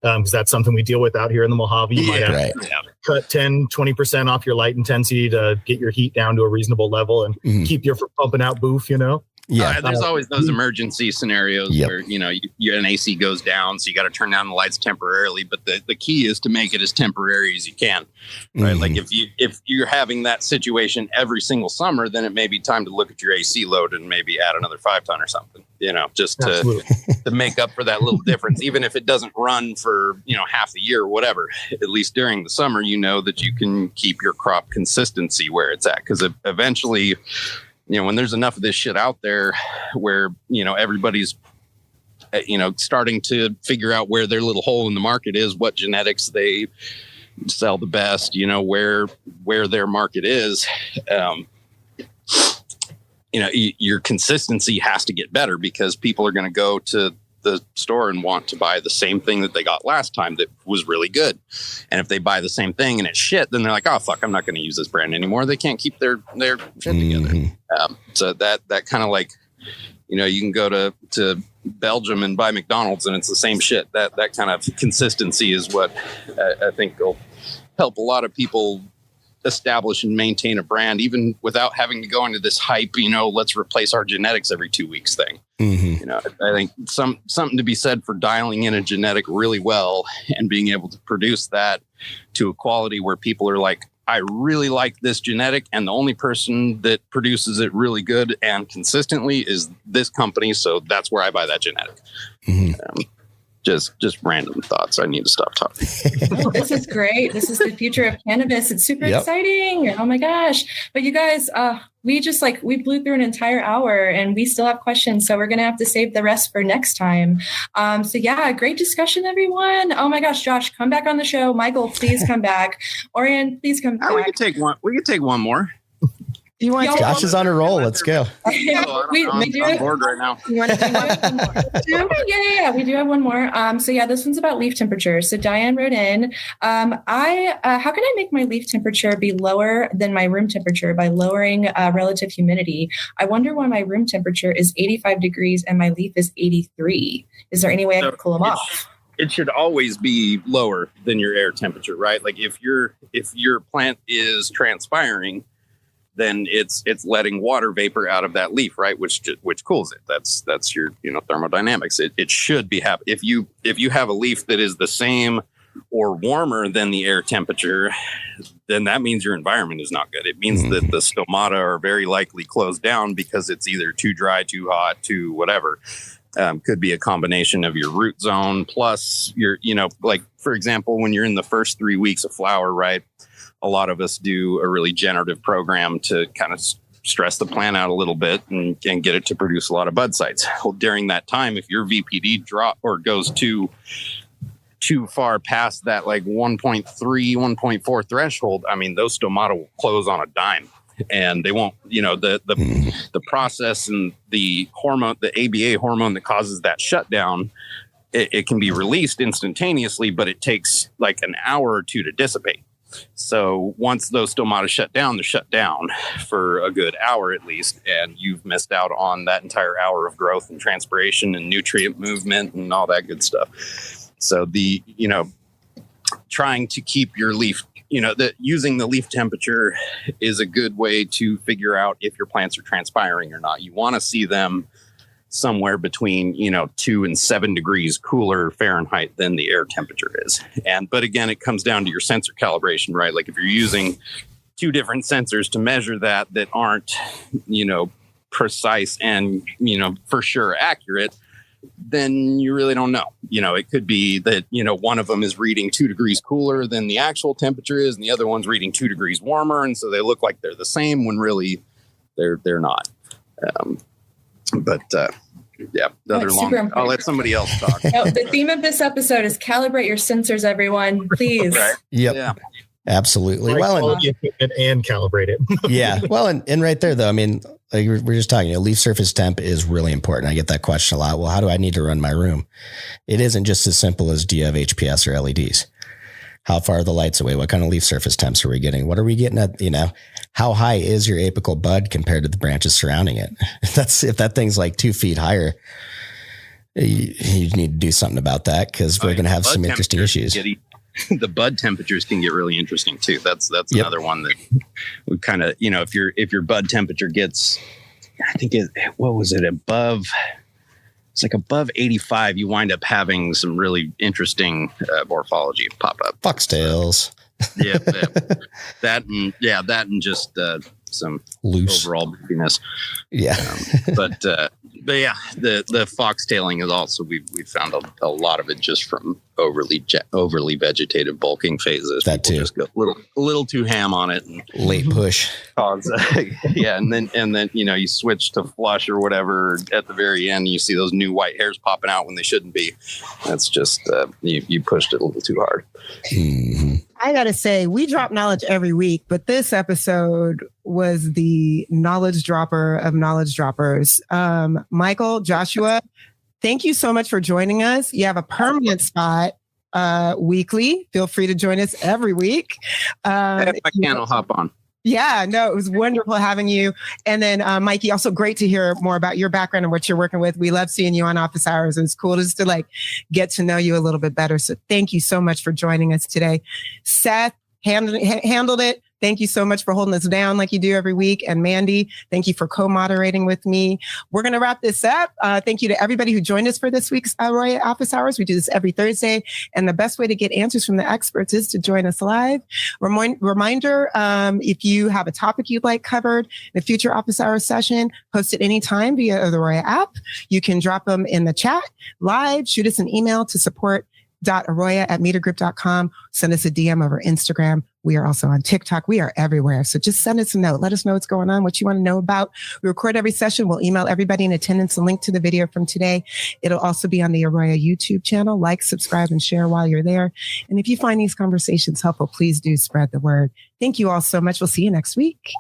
because that's something we deal with out here in the Mojave. You might have to cut 10-20% off your light intensity to get your heat down to a reasonable level and keep you from pumping out boof, you know? Yeah, there's always those emergency scenarios where, you know, an AC goes down, so you got to turn down the lights temporarily. But the key is to make it as temporary as you can, right? Like if you're having that situation every single summer, then it may be time to look at your AC load and maybe add another 5-ton or something, you know, just to make up for that little difference. Even if it doesn't run for, you know, half the year or whatever, at least during the summer, you know that you can keep your crop consistency where it's at, because eventually, you know, when there's enough of this shit out there where, you know, everybody's, you know, starting to figure out where their little hole in the market is, what genetics they sell the best, you know, where their market is, you know, your consistency has to get better, because people are going to go to the store and want to buy the same thing that they got last time that was really good. And if they buy the same thing and it's shit, then they're like, oh fuck, I'm not going to use this brand anymore. They can't keep their shit together. So that kind of, like, you know, you can go to Belgium and buy McDonald's and it's the same shit. That kind of consistency is what I think will help a lot of people establish and maintain a brand, even without having to go into this hype, you know, let's replace our genetics every 2 weeks thing. You know, I think something to be said for dialing in a genetic really well and being able to produce that to a quality where people are like, I really like this genetic, and the only person that produces it really good and consistently is this company, so that's where I buy that genetic. Just random thoughts. I need to stop talking. Oh, this is great. This is the future of cannabis. It's super exciting. Oh my gosh. But you guys, we blew through an entire hour and we still have questions. So we're going to have to save the rest for next time. So yeah, great discussion, everyone. Oh my gosh, Josh, come back on the show. Michael, please come back. Orion, please come back. We could take one more. You want Josh is on a roll. Let's go. I'm bored right now. You want to do one more? Yeah. We do have one more. So yeah, this one's about leaf temperature. So Diane wrote in, how can I make my leaf temperature be lower than my room temperature by lowering relative humidity? I wonder why my room temperature is 85 degrees and my leaf is 83. Is there any way I can cool them off? It should always be lower than your air temperature, right? Like if your plant is transpiring, then it's letting water vapor out of that leaf, right? Which cools it. That's your, you know, thermodynamics. It should be if you have a leaf that is the same or warmer than the air temperature, then that means your environment is not good. It means that the stomata are very likely closed down because it's either too dry, too hot, too whatever. Could be a combination of your root zone plus your, you know, like for example, when you're in the first 3 weeks of flower, right? A lot of us do a really generative program to kind of stress the plant out a little bit and get it to produce a lot of bud sites. Well, during that time, if your VPD drop or goes too far past that like 1.3, 1.4 threshold, I mean, those stomata will close on a dime. And they won't, you know, the process and the hormone, the ABA hormone that causes that shutdown, it can be released instantaneously, but it takes like an hour or two to dissipate. So once those stomata shut down, they're shut down for a good hour at least, and you've missed out on that entire hour of growth and transpiration and nutrient movement and all that good stuff. So trying to keep your leaf, using the leaf temperature is a good way to figure out if your plants are transpiring or not. You want to see them somewhere between 2 and 7 degrees cooler Fahrenheit than the air temperature is. But again, it comes down to your sensor calibration, right? Like if you're using 2 different sensors to measure that aren't precise and for sure accurate, then you really don't know. It could be that one of them is reading 2 degrees cooler than the actual temperature is, and the other one's reading 2 degrees warmer, and so they look like they're the same when really they're not. I'll let somebody else talk. The theme of this episode is calibrate your sensors, everyone, please. Right. Yep. Yeah. Absolutely. Right, Well, quality equipment and calibrate it. yeah. Well, and right there, though, I mean, like we're just talking, leaf surface temp is really important. I get that question a lot. Well, how do I need to run my room? It isn't just as simple as do you have HPS or LEDs? How far are the lights away? What kind of leaf surface temps are we getting? What are we getting at? How high is your apical bud compared to the branches surrounding it? If that thing's like 2 feet higher, you need to do something about that, because we're going to have some interesting issues. The bud temperatures can get really interesting too. That's another one that we kind of, if your bud temperature gets, I think what was it, above, it's like above 85, you wind up having some really interesting morphology pop up. Foxtails. Yeah, that and just some loose overall beefiness. Yeah. But yeah, the foxtailing is also, we found a lot of it just from overly vegetative bulking phases. That People too. just go a little too ham on it and late push. Yeah, and then you switch to flush or whatever at the very end. You see those new white hairs popping out when they shouldn't be. That's just you pushed it a little too hard. Mm-hmm. I got to say, we drop knowledge every week, but this episode was the knowledge dropper of knowledge droppers. Michael, Joshua, thank you so much for joining us. You have a permanent spot weekly. Feel free to join us every week. If I can, I'll hop on. Yeah, no, it was wonderful having you. And then, Mikey, also great to hear more about your background and what you're working with. We love seeing you on office hours. It was cool just to get to know you a little bit better. So thank you so much for joining us today. Seth handled it. Thank you so much for holding us down like you do every week. And Mandy, thank you for co-moderating with me. We're going to wrap this up. Thank you to everybody who joined us for this week's AROYA Office Hours. We do this every Thursday. And the best way to get answers from the experts is to join us live. Reminder, if you have a topic you'd like covered in a future Office Hours session, post it anytime via the AROYA app. You can drop them in the chat live, shoot us an email to support.aroya@metergroup.com. Send us a DM over Instagram. We are also on TikTok. We are everywhere. So just send us a note. Let us know what's going on, what you want to know about. We record every session. We'll email everybody in attendance a link to the video from today. It'll also be on the AROYA YouTube channel. Like, subscribe, and share while you're there. And if you find these conversations helpful, please do spread the word. Thank you all so much. We'll see you next week.